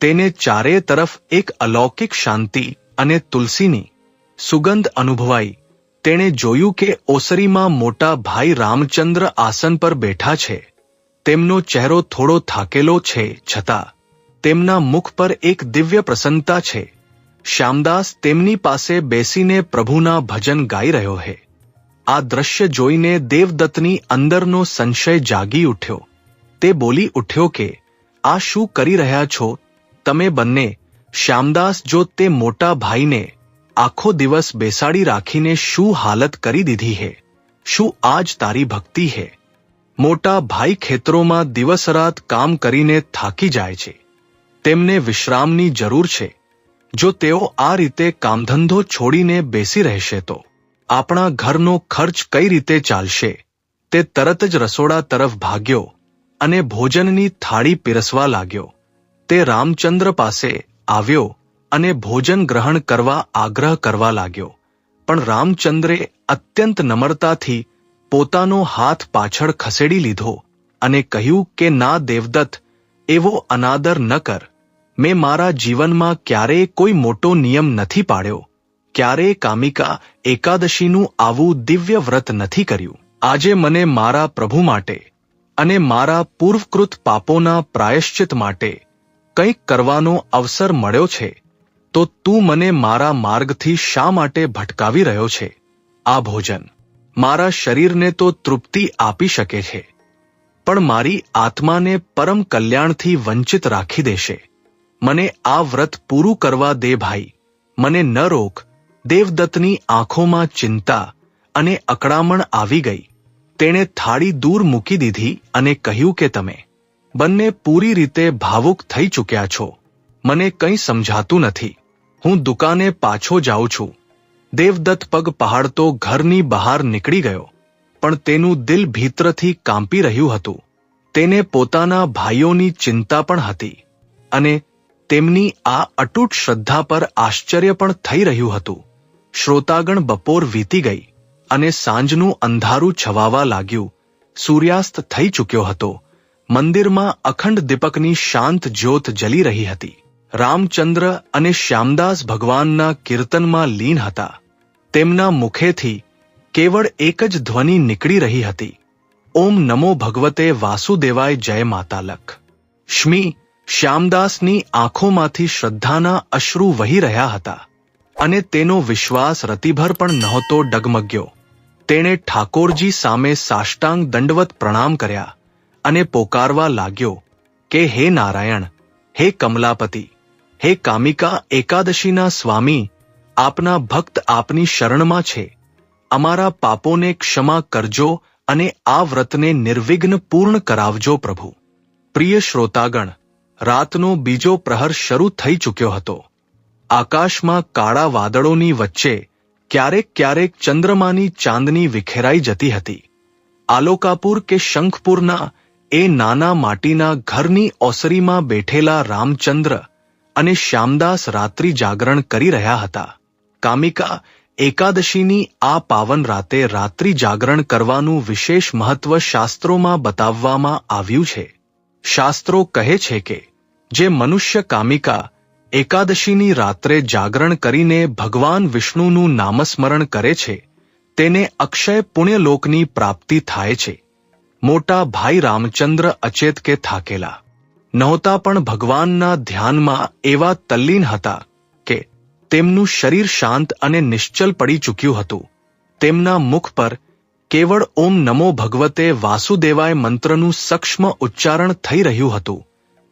તેને ચારે તરફ એક અલૌકિક શાંતિ અને તુલસીની સુગંધ અનુભવાઈ. તેણે જોયું કે ઓસરીમાં મોટા ભાઈ રામચંદ્ર આસન પર બેઠા છે. તેમનો ચહેરો થોડો થાકેલો છે, છતાં તેમના મુખ પર એક દિવ્ય પ્રસન્નતા છે. શ્યામદાસ તેમની પાસે બેસીને પ્રભુના ભજન ગાઈ રહ્યો છે. આ દ્રશ્ય જોઈને દેવદત્તની અંદરનો સંશય જાગી ઉઠ્યો. તે બોલી ઉઠ્યો કે આ શું કરી રહ્યા છો તમે બંને? શ્યામદાસ, જો તે મોટા ભાઈને આખો દિવસ બેસાડી રાખીને શું હાલત કરી દીધી છે? શું આજ તારી ભક્તિ છે? મોટા ભાઈ ખેતરોમાં દિવસ રાત કામ કરીને થાકી જાય છે. તેમને વિશ્રામની જરૂર છે. જો તેઓ આ રીતે કામધંધો છોડીને બેસી રહેશે તો આપણા ઘરનો ખર્ચ કઈ રીતે ચાલશે? તે તરત જ રસોડા તરફ ભાગ્યો અને ભોજનની થાળી પીરસવા લાગ્યો. તે રામચંદ્ર પાસે આવ્યો અને ભોજન ગ્રહણ કરવા આગ્રહ કરવા લાગ્યો. પણ રામચંદ્રે અત્યંત નમ્રતાથી પોતાનો હાથ પાછળ ખસેડી લીધો અને કહ્યું કે ના દેવદત્ત, એવો અનાદર ન કર. મેં મારા જીવનમાં ક્યારેય કોઈ મોટો નિયમ નથી પાડ્યો, ક્યારેય કામિકા એકાદશીનું આવું દિવ્ય વ્રત નથી કર્યું. આજે મને મારા પ્રભુ માટે અને મારા પૂર્વકૃત પાપોના પ્રાયશ્ચિત માટે કંઈક કરવાનો અવસર મળ્યો છે, તો તું મને મારા માર્ગથી શા માટે ભટકાવી રહ્યો છે? આ ભોજન મારા શરીરને તો તૃપ્તિ આપી શકે છે, પણ મારી આત્માને પરમ કલ્યાણથી વંચિત રાખી દેશે. મને આ વ્રત પૂરું કરવા દે ભાઈ, મને ન રોક. દેવદત્તની આંખોમાં ચિંતા અને અકળામણ આવી ગઈ. તેણે થાળી દૂર મૂકી દીધી અને કહ્યું કે તમે બંને પૂરી રીતે ભાવુક થઈ ચૂક્યા છો. મને કંઈ સમજાતું નથી. હું દુકાને પાછો જાઉં છું. દેવદત્ત પગ પહાડતો ઘરની બહાર નીકળી ગયો, પણ તેનું દિલ ભીતરથી કાંપી રહ્યું હતું. તેને પોતાના ભાઈઓની ચિંતા પણ હતી અને તેમની આ અતૂટ શ્રદ્ધા પર આશ્ચર્ય પણ થઈ રહ્યું હતું. શ્રોતાગણ બપોર વીતી ગઈ અને સાંજનું અંધારું છવાવા લાગ્યું. સૂર્યાસ્ત થઈ ચૂક્યો હતો મંદિરમાં અખંડ દીપકની શાંત જ્યોત જલી રહી હતી. રામચંદ્ર અને શ્યામદાસ ભગવાનના કીર્તનમાં લીન હતા. તેમના મુખેથી કેવળ એક જ ધ્વનિ નીકળી રહી હતી, ઓમ નમો ભગવતે વાસુદેવાય જય માતા લખ. શ્મી શ્યામદાસની આંખોમાંથી શ્રદ્ધાના અશ્રુ વહી રહ્યા હતા અને તેનો વિશ્વાસ રતિભર પણ નહોતો ડગમગ્યો. તેણે ઠાકોરજી સામે સાષ્ટાંગ દંડવત પ્રણામ કર્યા અને પોકારવા લાગ્યો કે હે નારાયણ, હે કમલાપતિ, હે કામિકા એકાદશીના સ્વામી, આપના ભક્ત આપની શરણમાં છે. અમારા પાપોને ક્ષમા કરજો અને આ વ્રતને નિર્વિઘ્ન પૂર્ણ કરાવજો પ્રભુ. પ્રિય શ્રોતાગણ, રાતનો બીજો પ્રહર શરૂ થઈ ચૂક્યો હતો. આકાશમાં કાળા વાદળોની વચ્ચે ક્યારેક ક્યારેક ચંદ્રમાની ચાંદની વિખેરાઈ જતી હતી. આલોકાપુર કે શંખપુરના એ નાના માટીના ઘરની ઓસરીમાં બેઠેલા રામચંદ્ર અને શ્યામદાસ રાત્રિ જાગરણ કરી રહ્યા હતા. કામિકા એકાદશીની આ પાવન રાતે રાત્રિ જાગરણ કરવાનું વિશેષ મહત્વ શાસ્ત્રોમાં બતાવવામાં આવ્યું છે. શાસ્ત્રો કહે છે કે જે મનુષ્ય કામિકા એકાદશીની રાત્રે જાગરણ કરીને ભગવાન વિષ્ણુનું નામસ્મરણ કરે છે, તેને અક્ષય પુણ્યલોકની પ્રાપ્તિ થાય છે. મોટા ભાઈ રામચંદ્ર અચેત કે થાકેલા નહોતા, પણ ભગવાનના ધ્યાનમાં એવા તલ્લીન હતા કે તેમનું શરીર શાંત અને નિશ્ચલ પડી ચૂક્યું હતું. તેમના મુખ પર કેવળ ઓમ નમો ભગવતે વાસુદેવાય મંત્રનું સક્ષ્મ ઉચ્ચારણ થઈ રહ્યું હતું.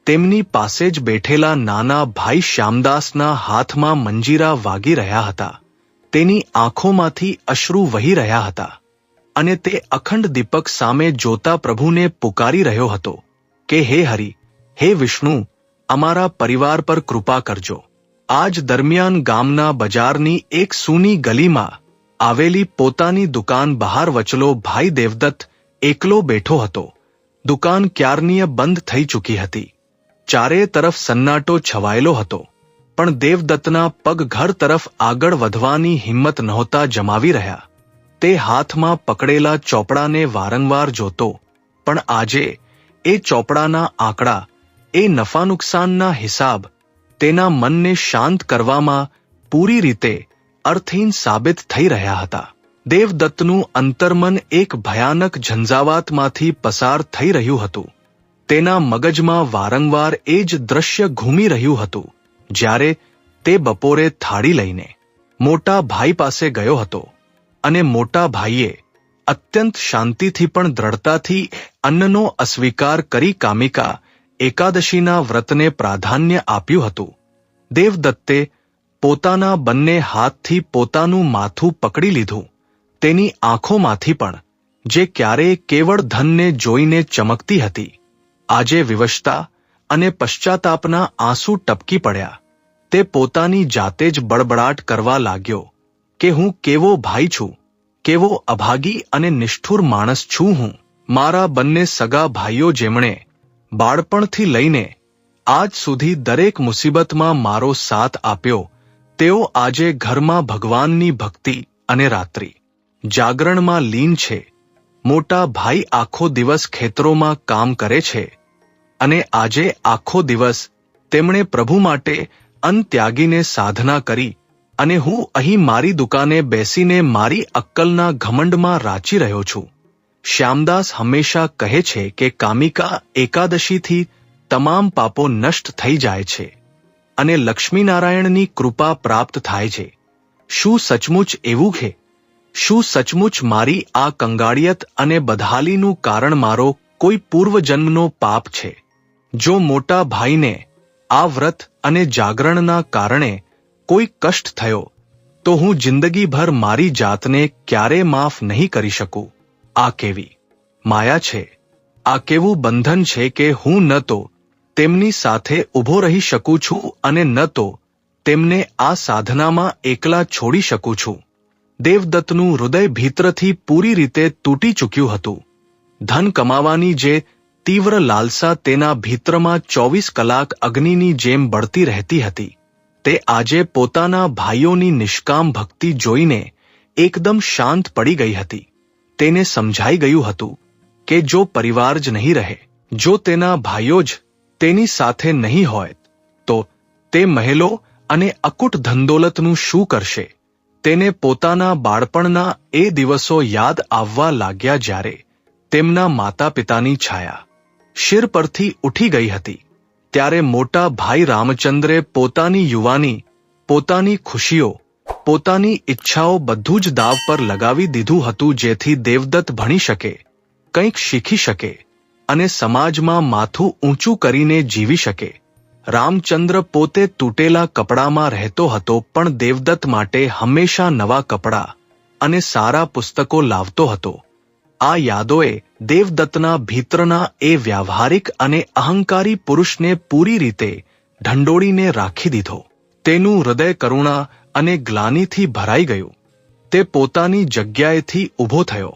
તેમની પાસે જ બેઠેલા નાના ભાઈ શ્યામદાસના હાથમાં મંજીરા વાગી રહ્યા હતા. તેની આંખોમાંથી અશ્રુ વહી રહ્યા હતા અને તે અખંડ દીપક સામે જોતા પ્રભુને પુકારી રહ્યો હતો કે હે હરિ, હે વિષ્ણુ, અમારા પરિવાર પર કૃપા કરજો. આજ દરમિયાન ગામના બજારની એક સૂની ગલીમાં આવેલી પોતાની દુકાન બહાર વચલો ભાઈ દેવદત્ત એકલો બેઠો હતો. દુકાન ક્યારનીય બંધ થઈ ચૂકી હતી. ચારે તરફ સન્નાટો છવાયેલો હતો, પણ દેવદત્તના પગ ઘર તરફ આગળ વધવાની હિંમત નહોતા જમાવી રહ્યા. તે હાથમાં પકડેલા ચોપડાને વારંવાર જોતો, પણ આજે એ ચોપડાના આંકડા, એ નફા નુકસાનના હિસાબ તેના મનને શાંત કરવામાં પૂરી રીતે અર્થહીન સાબિત થઈ રહ્યા હતા. દેવદત્તનું અંતર્મન એક ભયાનક ઝંઝાવાતમાંથી પસાર થઈ રહ્યું હતું. તેના મગજમાં વારંવાર એ જ દ્રશ્ય ઘૂમી રહ્યું હતું જ્યારે તે બપોરે થાળી લઈને મોટા ભાઈ પાસે ગયો હતો અને મોટા ભાઈએ અત્યંત શાંતિથી પણ દ્રઢતાથી અન્નનો અસ્વીકાર કરી કામિકા એકાદશીના વ્રતને પ્રાધાન્ય આપ્યું હતું. દેવદત્તે પોતાના બંને હાથથી પોતાનું માથું પકડી લીધું. તેની આંખોમાંથી પણ, જે ક્યારેય કેવળ ધનને જોઈને ચમકતી હતી, આજે વિવશતા અને પશ્ચાતાપના આંસુ ટપકી પડ્યા. તે પોતાની જાતે જ બળબડાટ કરવા લાગ્યો કે હું કેવો ભાઈ છું, કેવો અભાગી અને નિષ્ઠુર માણસ છું હું. મારા બંને સગા ભાઈઓ જેમણે બાળપણથી લઈને આજ સુધી દરેક મુસીબતમાં મારો સાથ આપ્યો, તેઓ આજે ઘરમાં ભગવાનની ભક્તિ અને રાત્રિ જાગરણમાં લીન છે. મોટા ભાઈ આખો દિવસ ખેતરોમાં કામ કરે છે અને આજે આખો દિવસ તેમણે પ્રભુ માટે અન્ન ત્યાગીને સાધના કરી અને હું અહીં મારી દુકાને બેસીને મારી અક્કલના ઘમંડમાં રાચી રહ્યો છું. શ્યામદાસ હંમેશા કહે છે કે કામિકા એકાદશીથી તમામ પાપો નષ્ટ થઈ જાય છે અને લક્ષ્મીનારાયણની કૃપા પ્રાપ્ત થાય છે. શું સચમુચ એવું છે? શું સચમુચ મારી આ કંગાળિયત અને બદહાલીનું કારણ મારો કોઈ પૂર્વજન્મનો પાપ છે? જો મોટા ભાઈને આ વ્રત અને જાગરણના કારણે કોઈ કષ્ટ થયો, તો હું જિંદગીભર મારી જાતને ક્યારે માફ નહીં કરી શકું. આ કેવી માયા છે, આ કેવું બંધન છે કે હું ન તો તેમની સાથે ઊભો રહી શકું છું અને ન તો તેમને આ સાધનામાં એકલા છોડી શકું છું. દેવદત્તનું હૃદય ભીતરથી પૂરી રીતે તૂટી ચૂક્યું હતું. ધન કમાવાની જે તીવ્ર લાલસા તેના ભીતરમાં 24 કલાક અગ્નિની જેમ બળતી રહેતી હતી, તે આજે પોતાના ભાઈઓની નિષ્કામ ભક્તિ જોઈને એકદમ શાંત પડી ગઈ હતી. તેને સમજાઈ ગયું હતું કે જો પરિવાર જ નહીં રહે જો તેના ભાઈઓ જ તેની સાથે નહીં હોય તો તે મહેલો અને અકૂટ ધનદોલતનું શું કરશે? તેને પોતાના બાળપણના એ દિવસો યાદ આવવા લાગ્યા જ્યારે તેમના માતા પિતાની છાયા શિર પરથી ઉઠી ગઈ હતી. ત્યારે મોટા ભાઈ રામચંદ્રે પોતાની યુવાની, પોતાની ખુશીઓ, પોતાની ઈચ્છાઓ બધું જ દાવ પર લગાવી દીધું હતું જેથી દેવદત્ત ભણી શકે, કંઈક શીખી શકે અને સમાજમાં માથું ઊંચું કરીને જીવી શકે. રામચંદ્ર પોતે તૂટેલા કપડામાં રહેતો હતો પણ દેવદત્ત માટે હંમેશા નવા કપડાં અને સારા પુસ્તકો લાવતો હતો. આ યાદોએ દેવદત્તના ભીતરના એ વ્યાવહારિક અને અહંકારી પુરુષને પૂરી રીતે ઢંઢોળીને રાખી દીધો. તેનું હૃદય કરુણા અને ગ્લાનિથી ભરાઈ ગયું. તે પોતાની જગ્યાએથી ઊભો થયો,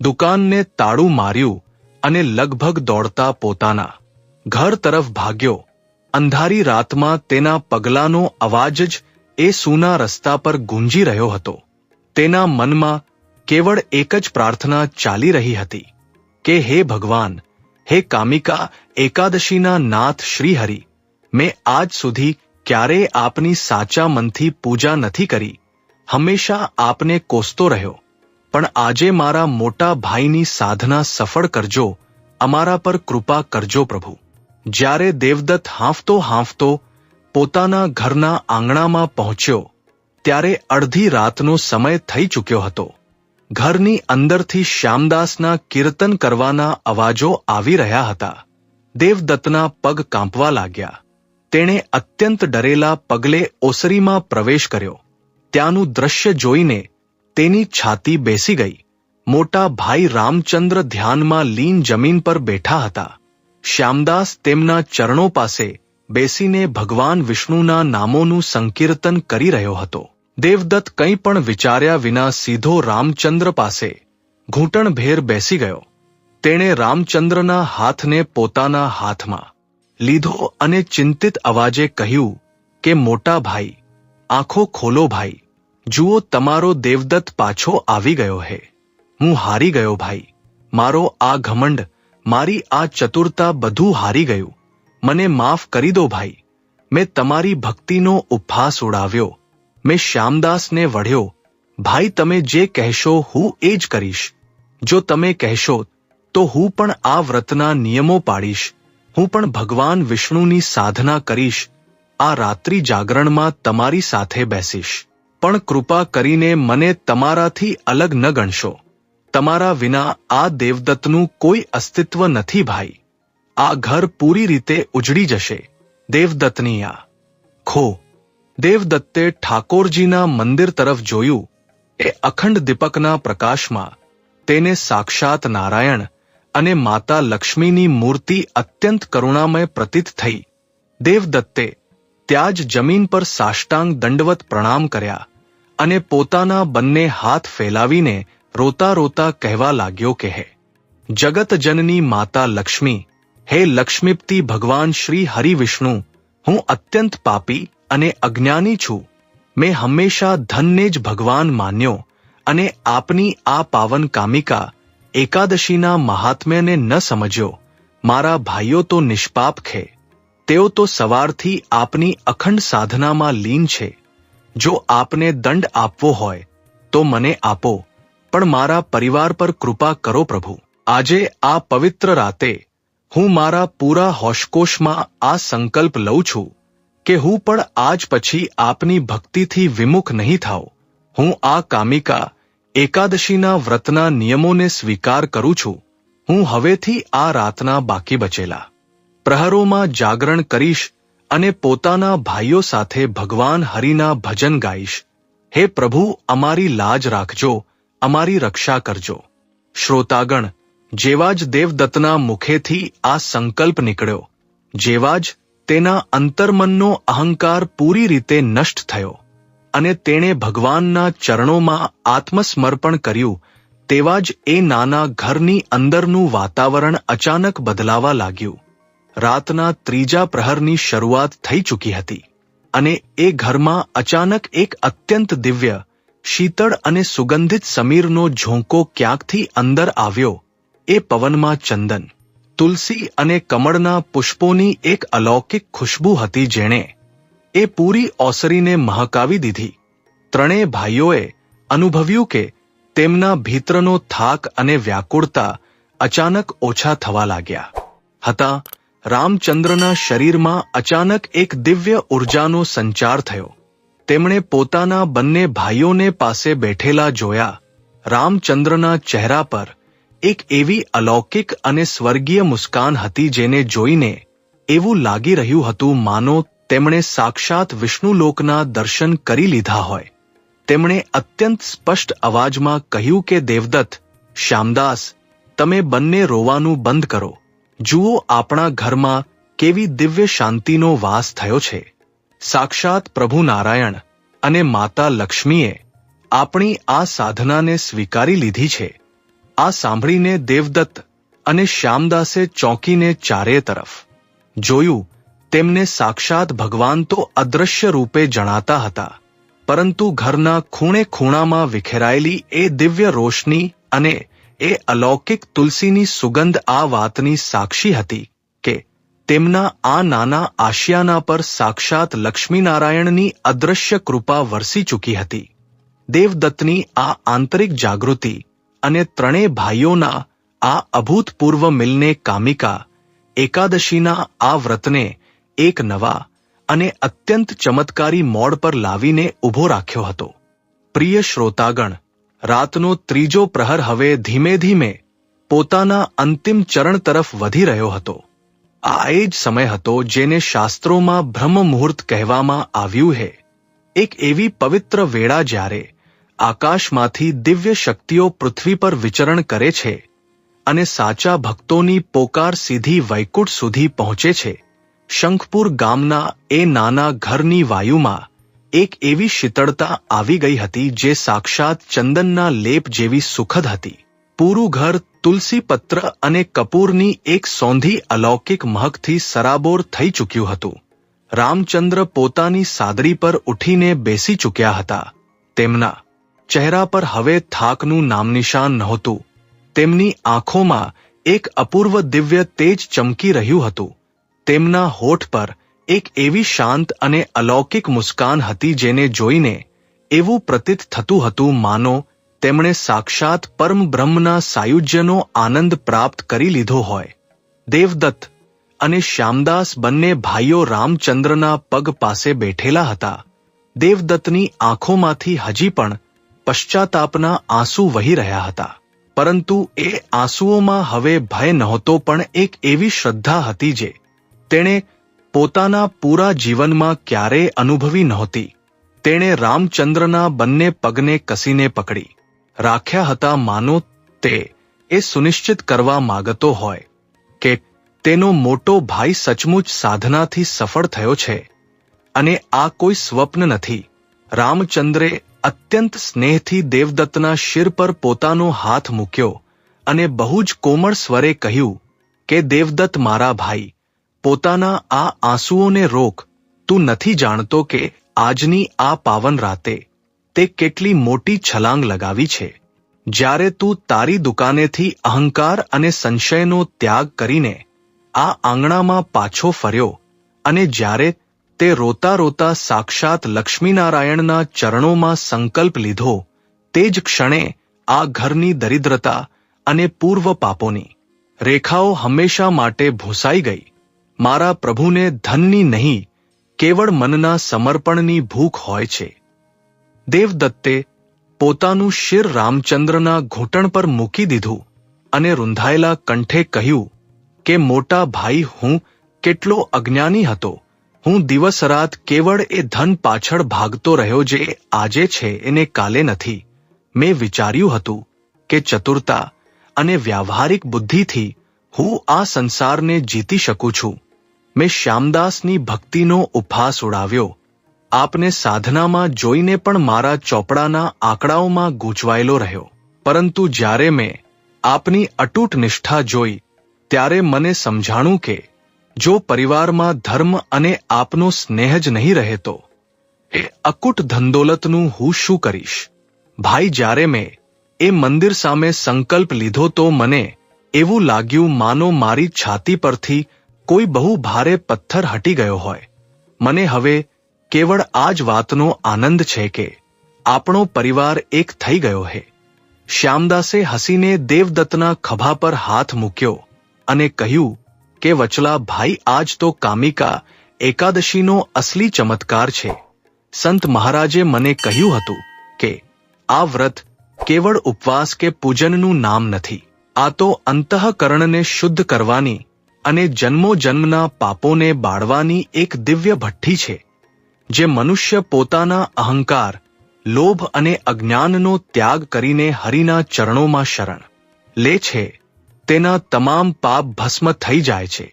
દુકાનને તાળું માર્યું અને લગભગ દોડતા પોતાના ઘર તરફ ભાગ્યો. અંધારી રાતમાં તેના પગલાંનો અવાજ જ એ સૂના રસ્તા પર ગુંજી રહ્યો હતો. તેના મનમાં કેવળ એક જ પ્રાર્થના ચાલી રહી હતી કે હે ભગવાન, હે કામિકા એકાદશીના નાથ શ્રીહરિ, મેં આજ સુધી ક્યારેય આપની સાચા મનથી પૂજા નથી કરી, હંમેશા આપને કોસતો રહ્યો, પણ આજે મારા મોટા ભાઈની સાધના સફળ કરજો, અમારા પર કૃપા કરજો પ્રભુ. જ્યારે દેવદત્ત હાંફતો હાંફતો પોતાના ઘરના આંગણામાં પહોંચ્યો ત્યારે અડધી રાતનો સમય થઈ ચૂક્યો હતો. ઘરની અંદરથી શ્યામદાસના કીર્તન કરવાના અવાજો આવી રહ્યા હતા. દેવદત્તના પગ કાંપવા લાગ્યા. તેણે અત્યંત ડરેલા પગલે ઓસરીમાં પ્રવેશ કર્યો. ત્યાંનું દ્રશ્ય જોઈને તેની છાતી બેસી ગઈ. મોટા ભાઈ રામચંદ્ર ધ્યાનમાં લીન જમીન પર બેઠા હતા. શ્યામદાસ તેમના ચરણો પાસે બેસીને ભગવાન વિષ્ણુના નામોનું સંકીર્તન કરી રહ્યો હતો. દેવદત્ત કંઈ પણ વિચાર્યા વિના સીધો રામચંદ્ર પાસે ઘૂંટણભેર બેસી ગયો. તેણે રામચંદ્રના હાથને પોતાના હાથમાં લીધો અને ચિંતિત અવાજે કહ્યું કે મોટા ભાઈ, આંખો ખોલો ભાઈ, જુઓ તમારો દેવદત્ત પાછો આવી ગયો હે. હું હારી ગયો ભાઈ. મારો આ ઘમંડ, મારી આ ચતુરતા બધું હારી ગયું. મને માફ કરી દો ભાઈ. મેં તમારી ભક્તિનો ઉપહાસ ઉડાવ્યો. મેં શ્યામદાસને વઢ્યો. ભાઈ તમે જે કહેશો હું એ જ કરીશ. જો તમે કહેશો તો હું પણ આ વ્રતના નિયમો પાડીશ. હું પણ ભગવાન વિષ્ણુની સાધના કરીશ. આ રાત્રિ જાગરણમાં તમારી સાથે બેસીશ. પણ કૃપા કરીને મને તમારાથી અલગ ન ગણશો. તમારા વિના આ દેવદત્તનું કોઈ અસ્તિત્વ નથી ભાઈ. આ ઘર પૂરી રીતે ઉજળી જશે. દેવદત્તની આ ખો. દેવદત્તે ઠાકોરજીના મંદિર તરફ જોયું. એ અખંડ દીપકના પ્રકાશમાં તેને સાક્ષાત નારાયણ અને માતા લક્ષ્મીની મૂર્તિ અત્યંત કરુણામય પ્રતીત થઈ. દેવદત્તે ત્યાં જ જમીન પર સાષ્ટાંગ દંડવત પ્રણામ કર્યા અને પોતાના બંને હાથ ફેલાવીને રોતા રોતા કહેવા લાગ્યો કે હે જગતજનની માતા લક્ષ્મી, હે લક્ષ્મીપતિ ભગવાન શ્રી હરિવિષ્ણુ, હું અત્યંત પાપી અને અજ્ઞાની છું. મેં હંમેશા ધનને જ ભગવાન માન્યો અને આપની આ પાવન કામિકા એકાદશીના મહાત્મ્યને ન સમજ્યો. મારા ભાઈઓ તો નિષ્પાપ છે. તેઓ તો સવારથી આપની અખંડ સાધનામાં લીન છે. જો આપને દંડ આપવો હોય તો મને આપો, પણ મારા પરિવાર પર કૃપા કરો પ્રભુ. આજે આ પવિત્ર રાતે હું મારા પૂરા હોશકોશમાં આ સંકલ્પ લઉં છું કે હું પણ આજ પછી આપની ભક્તિથી વિમુખ નહીં થાઉં. હું આ કામિકા એકાદશીના વ્રતના નિયમોને સ્વીકાર કરું છું. હું હવેથી આ રાતના બાકી બચેલા પ્રહરોમાં જાગરણ કરીશ અને પોતાના ભાઈઓ સાથે ભગવાન હરિના ભજન ગાઈશ. હે પ્રભુ, અમારી લાજ રાખજો, અમારી રક્ષા કરજો. શ્રોતાગણ, જેવા જ દેવદત્તના મુખેથી આ સંકલ્પ નીકળ્યો, જેવા જ તેના અંતર્મનનો અહંકાર પૂરી રીતે નષ્ટ થયો અને તેણે ભગવાનના ચરણોમાં આત્મસમર્પણ કર્યું, તેવા જ એ નાના ઘરની અંદરનું વાતાવરણ અચાનક બદલાવા લાગ્યું. રાતના ત્રીજા પ્રહરની શરૂઆત થઈ ચૂકી હતી અને એ ઘરમાં અચાનક એક અત્યંત દિવ્ય, શીતળ અને સુગંધિત સમીરનો ઝોંકો ક્યાંકથી અંદર આવ્યો. એ પવનમાં ચંદન, તુલસી અને કમળના પુષ્પોની એક અલૌકિક ખુશ્બુ હતી જેણે એ પૂરી ઓસરીને મહકાવી દીધી. ત્રણેય ભાઈઓએ અનુભવ્યું કે તેમના ભીતરનો થાક અને વ્યાકુળતા અચાનક ઓછા થવા લાગ્યા હતા. રામચંદ્રના શરીરમાં અચાનક એક દિવ્ય ઉર્જાનો સંચાર થયો. તેમણે પોતાના બંને ભાઈઓને પાસે બેઠેલા જોયા. રામચંદ્રના ચહેરા પર એક એવી અલૌકિક અને સ્વર્ગીય મુસ્કાન હતી જેને જોઈને એવું લાગી રહ્યું હતું માનો તેમણે સાક્ષાત વિષ્ણુલોકના દર્શન કરી લીધા હોય. તેમણે અત્યંત સ્પષ્ટ અવાજમાં કહ્યું કે દેવદત્ત, શ્યામદાસ, તમે બંને રોવાનું બંધ કરો. જુઓ આપણા ઘરમાં કેવી દિવ્ય શાંતિનો વાસ થયો છે. સાક્ષાત પ્રભુ નારાયણ અને માતા લક્ષ્મીએ આપણી આ સાધનાને સ્વીકારી લીધી છે. આ સાંભળીને દેવદત્ત અને શ્યામદાસે ચોંકીને ચારે તરફ જોયું. તેમને સાક્ષાત ભગવાન તો અદૃશ્ય રૂપે જણાતા હતા, પરંતુ ઘરના ખૂણે ખૂણામાં વિખેરાયેલી એ દિવ્ય રોશની અને એ અલૌકિક તુલસીની સુગંધ આ વાતની સાક્ષી હતી કે તેમના આ નાના આશિયાના પર સાક્ષાત લક્ષ્મીનારાયણની અદૃશ્ય કૃપા વરસી ચૂકી હતી. દેવદત્તની આ આંતરિક જાગૃતિ અને ત્રણેય ભાઈઓના આ અભૂતપૂર્વ મિલને કામિકા એકાદશીના આ વ્રતને એક નવા અને અત્યંત ચમત્કારી મોડ પર લાવીને ઊભો રાખ્યો હતો. પ્રિય શ્રોતાગણ, રાતનો ત્રીજો પ્રહર હવે ધીમે ધીમે પોતાના અંતિમ ચરણ તરફ વધી રહ્યો હતો. આ એ જ સમય હતો જેને શાસ્ત્રોમાં બ્રહ્મ મુહૂર્ત કહેવામાં આવ્યું છે. એક એવી પવિત્ર વેળા જ્યારે આકાશમાંથી દિવ્ય શક્તિઓ પૃથ્વી પર વિચરણ કરે છે અને સાચા ભક્તોની પોકાર સીધી વૈકુંઠ સુધી પહોંચે છે. શંખપુર ગામના એ નાના ઘરની વાયુમાં એક એવી શીતળતા આવી ગઈ હતી જે સાક્ષાત ચંદનના લેપ જેવી સુખદ હતી. પૂરું ઘર તુલસીપત્ર અને કપૂરની એક સોંધી અલૌકિક મહકથી સરાબોર થઈ ચૂક્યું હતું. રામચંદ્ર પોતાની સાદડી પર ઉઠીને બેસી ચૂક્યા હતા. તેમના ચહેરા પર હવે થાકનું નામનિશાન નહોતું. તેમની આંખોમાં એક અપૂર્વ દિવ્ય તેજ ચમકી રહ્યું હતું. તેમના હોઠ પર એક એવી શાંત અને અલૌકિક મુસ્કાન હતી જેને જોઈને એવું પ્રતીત થતું હતું માનો તેમણે સાક્ષાત પરમ બ્રહ્મના સાયુજ્યનો આનંદ પ્રાપ્ત કરી લીધો હોય. દેવદત્ત અને શ્યામદાસ બંને ભાઈઓ રામચંદ્રના પગ પાસે બેઠેલા હતા. દેવદત્તની આંખોમાંથી હજી પણ પશ્ચાતાપના આંસુ વહી રહ્યા હતા, પરંતુ એ આંસુઓમાં હવે ભય નહોતો પણ એક એવી શ્રદ્ધા હતી જે તેણે પોતાના પૂરા જીવનમાં ક્યારેય અનુભવી નહોતી. તેણે રામચંદ્રના બંને પગને કસીને પકડી રાખ્યા હતા માનો તે એ સુનિશ્ચિત કરવા માંગતો હોય કે તેનો મોટો ભાઈ સચમુચ સાધનાથી સફળ થયો છે અને આ કોઈ સ્વપ્ન નથી. રામચંદ્રે અત્યંત સ્નેહથી દેવદત્તના શિર પર પોતાનો હાથ મૂક્યો અને બહુ જ કોમળ સ્વરે કહ્યું કે દેવદત્ત મારા ભાઈ, પોતાના આ આંસુઓને રોક. તું નથી જાણતો કે આજની આ પાવન રાતે તે કેટલી મોટી છલાંગ લગાવી છે. જ્યારે તું તારી દુકાનેથી અહંકાર અને સંશયનો ત્યાગ કરીને આ આંગણામાં પાછો ફર્યો અને જ્યારે તે રોતા રોતા સાક્ષાત લક્ષ્મીનારાયણના ચરણોમાં સંકલ્પ લીધો, તે જ ક્ષણે આ ઘરની દરિદ્રતા અને પૂર્વ પાપોની રેખાઓ હંમેશા માટે ભૂંસાઈ ગઈ. મારા પ્રભુને ધનની નહીં, કેવળ મનના સમર્પણની ભૂખ હોય છે. દેવદત્તે પોતાનું શિર રામચંદ્રના ઘૂંટણ પર મૂકી દીધું અને રૂંધાયેલા કંઠે કહ્યું કે મોટા ભાઈ, હું કેટલો અજ્ઞાની હતો. હું દિવસ રાત કેવળ એ ધન પાછળ ભાગતો રહ્યો જે આજે છે એને કાલે નથી. મેં વિચાર્યું હતું કે ચતુરતા અને વ્યાવહારિક બુદ્ધિથી હું આ સંસારને જીતી શકું છું. મેં શ્યામદાસની ભક્તિનો ઉપહાસ ઉડાવ્યો. આપને સાધનામાં જોઈને પણ મારા ચોપડાના આંકડાઓમાં ગૂંચવાયેલો રહ્યો, પરંતુ જ્યારે મેં આપની અતૂટ નિષ્ઠા જોઈ ત્યારે મને સમજાણું કે જો પરિવારમાં ધર્મ અને આપનો સ્નેહ જ નહીં રહે તો એ અકૂટ ધનદોલતનું હું શું કરીશ. ભાઈ, જ્યારે મેં એ મંદિર સામે સંકલ્પ લીધો તો મને એવું લાગ્યું માનો મારી છાતી પરથી કોઈ બહુ ભારે પથ્થર હટી ગયો હોય. મને હવે કેવળ આ જ વાતનો આનંદ છે કે આપણો પરિવાર એક થઈ ગયો હે. શ્યામદાસે હસીને દેવદત્તના ખભા પર હાથ મૂક્યો અને કહ્યું કે વચલા ભાઈ, આજ તો કામિકા એકાદશીનો અસલી ચમત્કાર છે. સંત મહારાજે મને કહ્યું હતું કે આ વ્રત કેવળ ઉપવાસ કે પૂજનનું નામ નથી. આ તો અંતઃકરણને શુદ્ધ કરવાની અને જન્મોજન્મના પાપોને બાળવાની એક દિવ્ય ભઠ્ઠી છે, જે મનુષ્ય પોતાના અહંકાર, લોભ અને અજ્ઞાનનો ત્યાગ કરીને હરિના ચરણોમાં શરણ લે છે, તેના તમામ પાપ ભસ્મ થઈ જાય છે.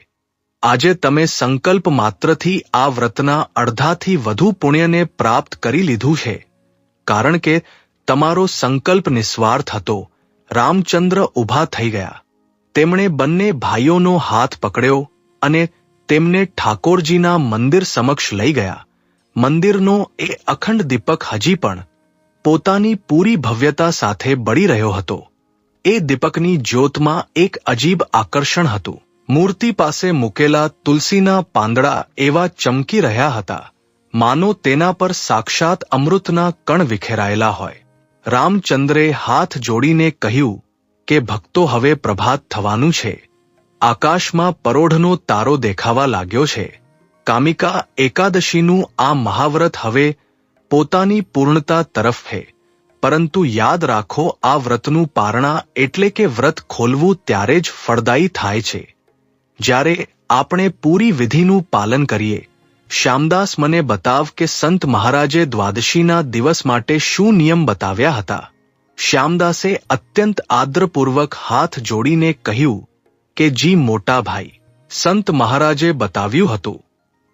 આજે તમે સંકલ્પ માત્રથી આ વ્રતના અડધાથી વધુ પુણ્યને પ્રાપ્ત કરી લીધું છે, કારણ કે તમારો સંકલ્પ નિસ્વાર્થ હતો. રામચંદ્ર ઊભા થઈ ગયા. તેમણે બંને ભાઈઓનો હાથ પકડ્યો અને તેમને ઠાકોરજીના મંદિર સમક્ષ લઈ ગયા. મંદિરનો એ અખંડ દીપક હજી પણ પોતાની પૂરી ભવ્યતા સાથે બળી રહ્યો હતો. એ દીપકની જ્યોતમાં એક અજીબ આકર્ષણ હતું. મૂર્તિ પાસે મૂકેલા તુલસીના પાંદડા એવા ચમકી રહ્યા હતા, માનો તેના પર સાક્ષાત અમૃતના કણ વિખેરાયેલા હોય. રામચંદ્રે હાથ જોડીને કહ્યું કે ભક્તો, હવે પ્રભાત થવાનું છે. આકાશમાં પરોઢનો તારો દેખાવા લાગ્યો છે. કામિકા એકાદશીનું આ મહાવ્રત હવે પોતાની પૂર્ણતા તરફ છે. પરંતુ યાદ રાખો, આ વ્રતનું પારણા એટલે કે વ્રત ખોલવું ત્યારે જ ફળદાયી થાય છે, જ્યારે આપણે પૂરી વિધિનું પાલન કરીએ. શ્યામદાસ, મને બતાવ કે સંત મહારાજે દ્વાદશીના દિવસ માટે શું નિયમ બતાવ્યા હતા. શ્યામદાસે અત્યંત આદરપૂર્વક હાથ જોડીને કહ્યું કે જી મોટા ભાઈ, સંત મહારાજે બતાવ્યું હતું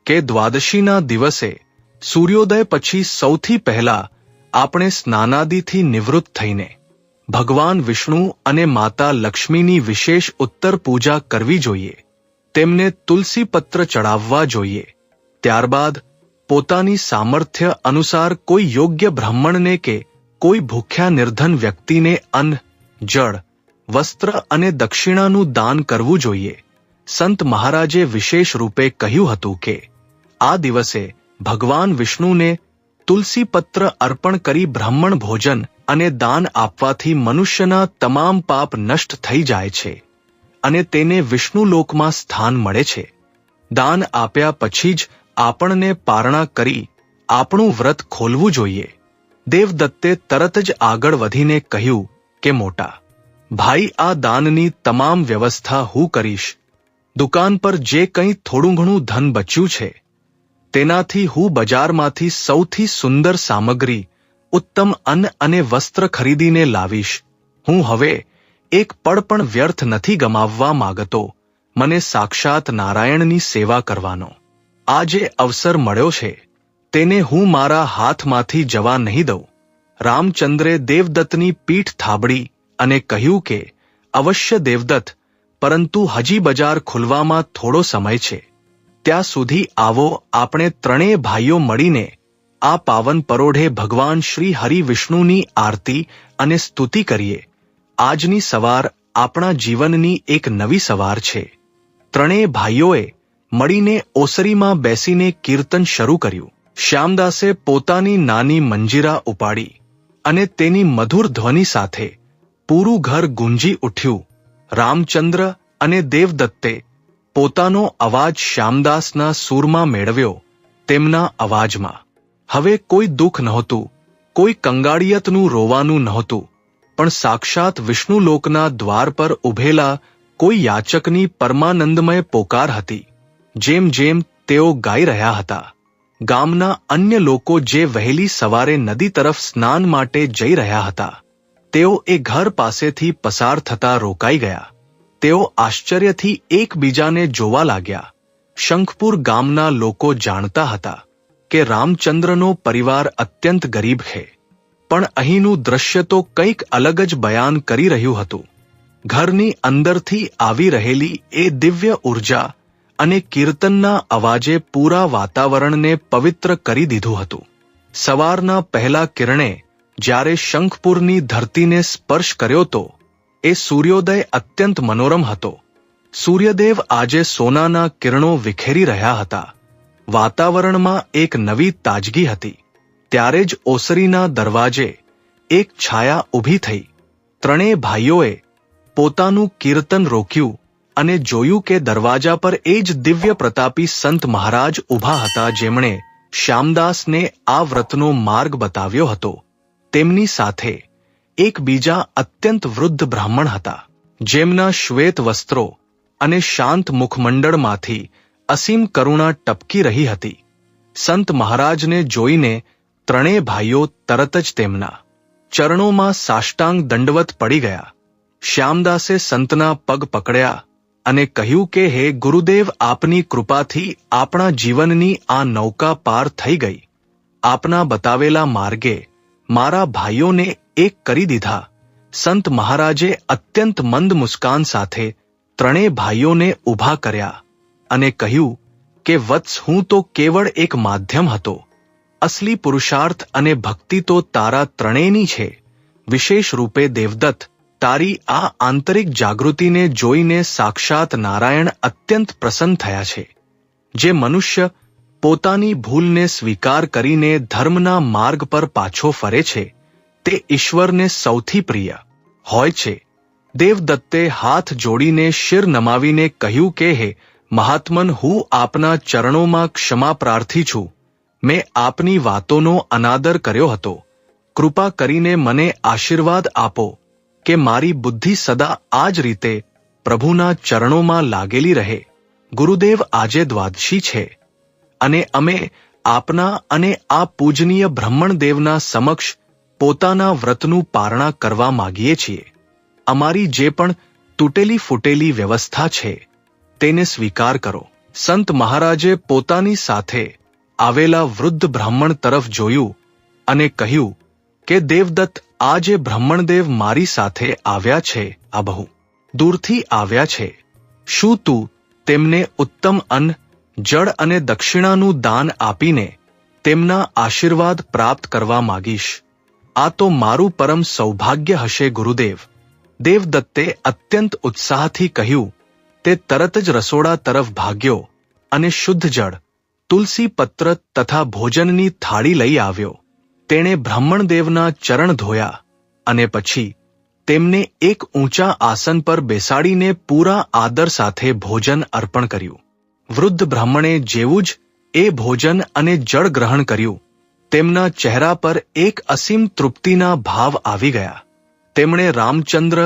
કે દ્વાદશીના દિવસે સૂર્યોદય પછી સૌથી પહેલા આપણે સ્નાનાદિથી નિવૃત્ત થઈને ભગવાન વિષ્ણુ અને માતા લક્ષ્મીની વિશેષ ઉત્તર પૂજા કરવી જોઈએ. તેમને તુલસી પત્ર ચડાવવા જોઈએ. ત્યારબાદ પોતાની સામર્થ્ય અનુસાર કોઈ યોગ્ય બ્રાહ્મણને કે કોઈ ભૂખ્યા નિર્ધન વ્યક્તિને અન્ન, જળ, વસ્ત્ર અને દક્ષિણાનું દાન કરવું જોઈએ. સંત મહારાજે વિશેષ રૂપે કહ્યું હતું કે આ દિવસે ભગવાન વિષ્ણુને તુલસી પત્ર અર્પણ કરી બ્રાહ્મણ ભોજન અને દાન આપવાથી મનુષ્યના તમામ પાપ નષ્ટ થઈ જાય છે અને તેને વિષ્ણુલોકમાં સ્થાન મળે છે. દાન આપ્યા પછી જ આપણને પારણા કરી આપણું વ્રત ખોલવું જોઈએ. દેવદત્તે તરત જ આગળ વધીને કહ્યું કે મોટા ભાઈ, આ દાનની તમામ વ્યવસ્થા હું કરીશ. દુકાન પર જે કંઈ થોડું ઘણું ધન બચ્યું છે, તેનાથી હું બજારમાંથી સૌથી સુંદર સામગ્રી, ઉત્તમ અન્ન અને વસ્ત્ર ખરીદીને લાવીશ. હું હવે એક પળ પણ વ્યર્થ નથી ગમાવવા માંગતો. મને સાક્ષાત નારાયણની સેવા કરવાનો આ જે અવસર મળ્યો છે, તેને હું મારા હાથમાંથી જવા નહીં દઉં. રામચંદ્રે દેવદત્તની પીઠ થાબડી અને કહ્યું કે અવશ્ય દેવદત્ત, પરંતુ હજી બજાર ખુલવામાં થોડો સમય છે. ત્યાં સુધી આવો, આપણે ત્રણેય ભાઈઓ મળીને આ પાવન પરોઢે ભગવાન શ્રી હરિ વિષ્ણુની આરતી અને સ્તુતિ કરીએ. આજની સવાર આપણા જીવનની એક નવી સવાર છે. ત્રણેય ભાઈઓએ મળીને ઓસરીમાં બેસીને કીર્તન શરૂ કર્યું. શ્યામદાસે પોતાની નાની મંજીરા ઉપાડી અને તેની મધુર ધ્વનિ સાથે પૂરું ઘર ગુંજી ઉઠ્યું. રામચંદ્ર અને દેવદત્તે પોતાનો અવાજ શ્યામદાસના સૂરમાં મેળવ્યો. તેમના અવાજમાં હવે કોઈ દુઃખ નહોતું, કોઈ કંગાળિયતનું રોવાનું નહોતું, પણ સાક્ષાત વિષ્ણુલોકના દ્વાર પર ઊભેલા કોઈ યાચકની પરમાનંદમય પોકાર હતી. જેમ જેમ તેઓ ગાઈ રહ્યા હતા, ગામના અન્ય લોકો જે વહેલી સવારે નદી તરફ સ્નાન માટે જઈ રહ્યા હતા, તેઓ એ ઘર પાસેથી પસાર થતા રોકાઈ ગયા. તેઓ આશ્ચર્યથી એકબીજાને જોવા લાગ્યા. શંખપુર ગામના લોકો જાણતા હતા કે રામચંદ્રનો પરિવાર અત્યંત ગરીબ છે, પણ અહીંનું દ્રશ્ય તો કંઈક અલગ જ બયાન કરી રહ્યું હતું. ઘરની અંદરથી આવી રહેલી એ દિવ્ય ઉર્જા અને કીર્તનના અવાજે પૂરા વાતાવરણને પવિત્ર કરી દીધું હતું. સવારના પહેલા કિરણે જ્યારે શંખપુરની ધરતીને સ્પર્શ કર્યો તો એ સૂર્યોદય અત્યંત મનોરમ હતો. સૂર્યદેવ આજે સોનાના કિરણો વિખેરી રહ્યા હતા. વાતાવરણમાં એક નવી તાજગી હતી. ત્યારે જ ઓસરીના દરવાજે એક છાયા ઊભી થઈ. ત્રણેય ભાઈઓએ પોતાનું કીર્તન રોક્યું અને જોયું કે દરવાજા પર એ જ દિવ્ય પ્રતાપી સંત મહારાજ ઊભા હતા, જેમણે શ્યામદાસને આ વ્રતનો માર્ગ બતાવ્યો હતો. તેમની સાથે એક બીજા અત્યંત વૃદ્ધ બ્રાહ્મણ હતા, જેમના શ્વેત વસ્ત્રો અને શાંત મુખમંડળમાંથી અસીમ કરુણા ટપકી રહી હતી. સંત મહારાજને જોઈને ત્રણેય ભાઈઓ તરત જ તેમના ચરણોમાં સાષ્ટાંગ દંડવત પડી ગયા. શ્યામદાસે સંતના પગ પકડ્યા અને કહ્યું કે હે ગુરુદેવ, આપની કૃપાથી આપણા જીવનની આ નૌકા પાર થઈ ગઈ. આપના બતાવેલા માર્ગે મારા ભાઈઓને એક કરી દીધા. સંત મહારાજે અત્યંત મંદ મુસ્કાન સાથે ત્રણેય ભાઈઓને ઊભા કર્યા અને કહ્યું કે વત્સ, હું તો કેવળ એક માધ્યમ હતો. અસલી પુરુષાર્થ અને ભક્તિ તો તારા ત્રણેયની છે. વિશેષ રૂપે દેવદત્ત, તારી આ આંતરિક જાગૃતિને જોઈને સાક્ષાત નારાયણ અત્યંત પ્રસન્ન થયા છે. જે મનુષ્ય પોતાની ભૂલને સ્વીકાર કરીને ધર્મના માર્ગ પર પાછો ફરે છે, તે ઈશ્વરને સૌથી પ્રિય હોય છે. દેવદત્તે હાથ જોડીને શિર નમાવીને કહ્યું કે હે મહાત્મન, હું આપના ચરણોમાં ક્ષમા પ્રાર્થી છું. મેં આપની વાતોનો અનાદર કર્યો હતો. કૃપા કરીને મને આશીર્વાદ આપો કે મારી બુદ્ધિ સદા આ જ રીતે પ્રભુના ચરણોમાં લાગેલી રહે. ગુરુદેવ, આજે દ્વાદશી છે અને અમે આપના અને આ પૂજનીય બ્રહ્મણદેવના સમક્ષ પોતાના વ્રતનું પારણા કરવા માગીએ છીએ. અમારી જે પણ તૂટેલી ફૂટેલી વ્યવસ્થા છે તેને સ્વીકાર કરો. સંત મહારાજે પોતાની સાથે આવેલા વૃદ્ધ બ્રાહ્મણ તરફ જોયું અને કહ્યું કે દેવદત્ત, આ જે બ્રહ્મણદેવ મારી સાથે આવ્યા છે, આ બહુ દૂરથી આવ્યા છે. શું તું તેમને ઉત્તમ અન્ન, જળ અને દક્ષિણાનું દાન આપીને તેમના આશીર્વાદ પ્રાપ્ત કરવા માગીશ? આ તો મારું પરમ સૌભાગ્ય હશે ગુરુદેવ. દેવદત્તે અત્યંત ઉત્સાહથી કહ્યું. તે તરત જ રસોડા તરફ ભાગ્યો અને શુદ્ધ જળ, તુલસી પત્ર તથા ભોજનની થાળી લઈ આવ્યો. તેણે બ્રાહ્મણદેવના ચરણ ધોયા અને પછી તેમને એક ઊંચા આસન પર બેસાડીને પૂરા આદર સાથે ભોજન અર્પણ કર્યું. વૃદ્ધ બ્રાહ્મણે જેવું જ એ ભોજન અને જળ ગ્રહણ કર્યું, તેમના ચહેરા પર એક અસીમ તૃપ્તિના ભાવ આવી ગયા. તેમણે રામચંદ્ર,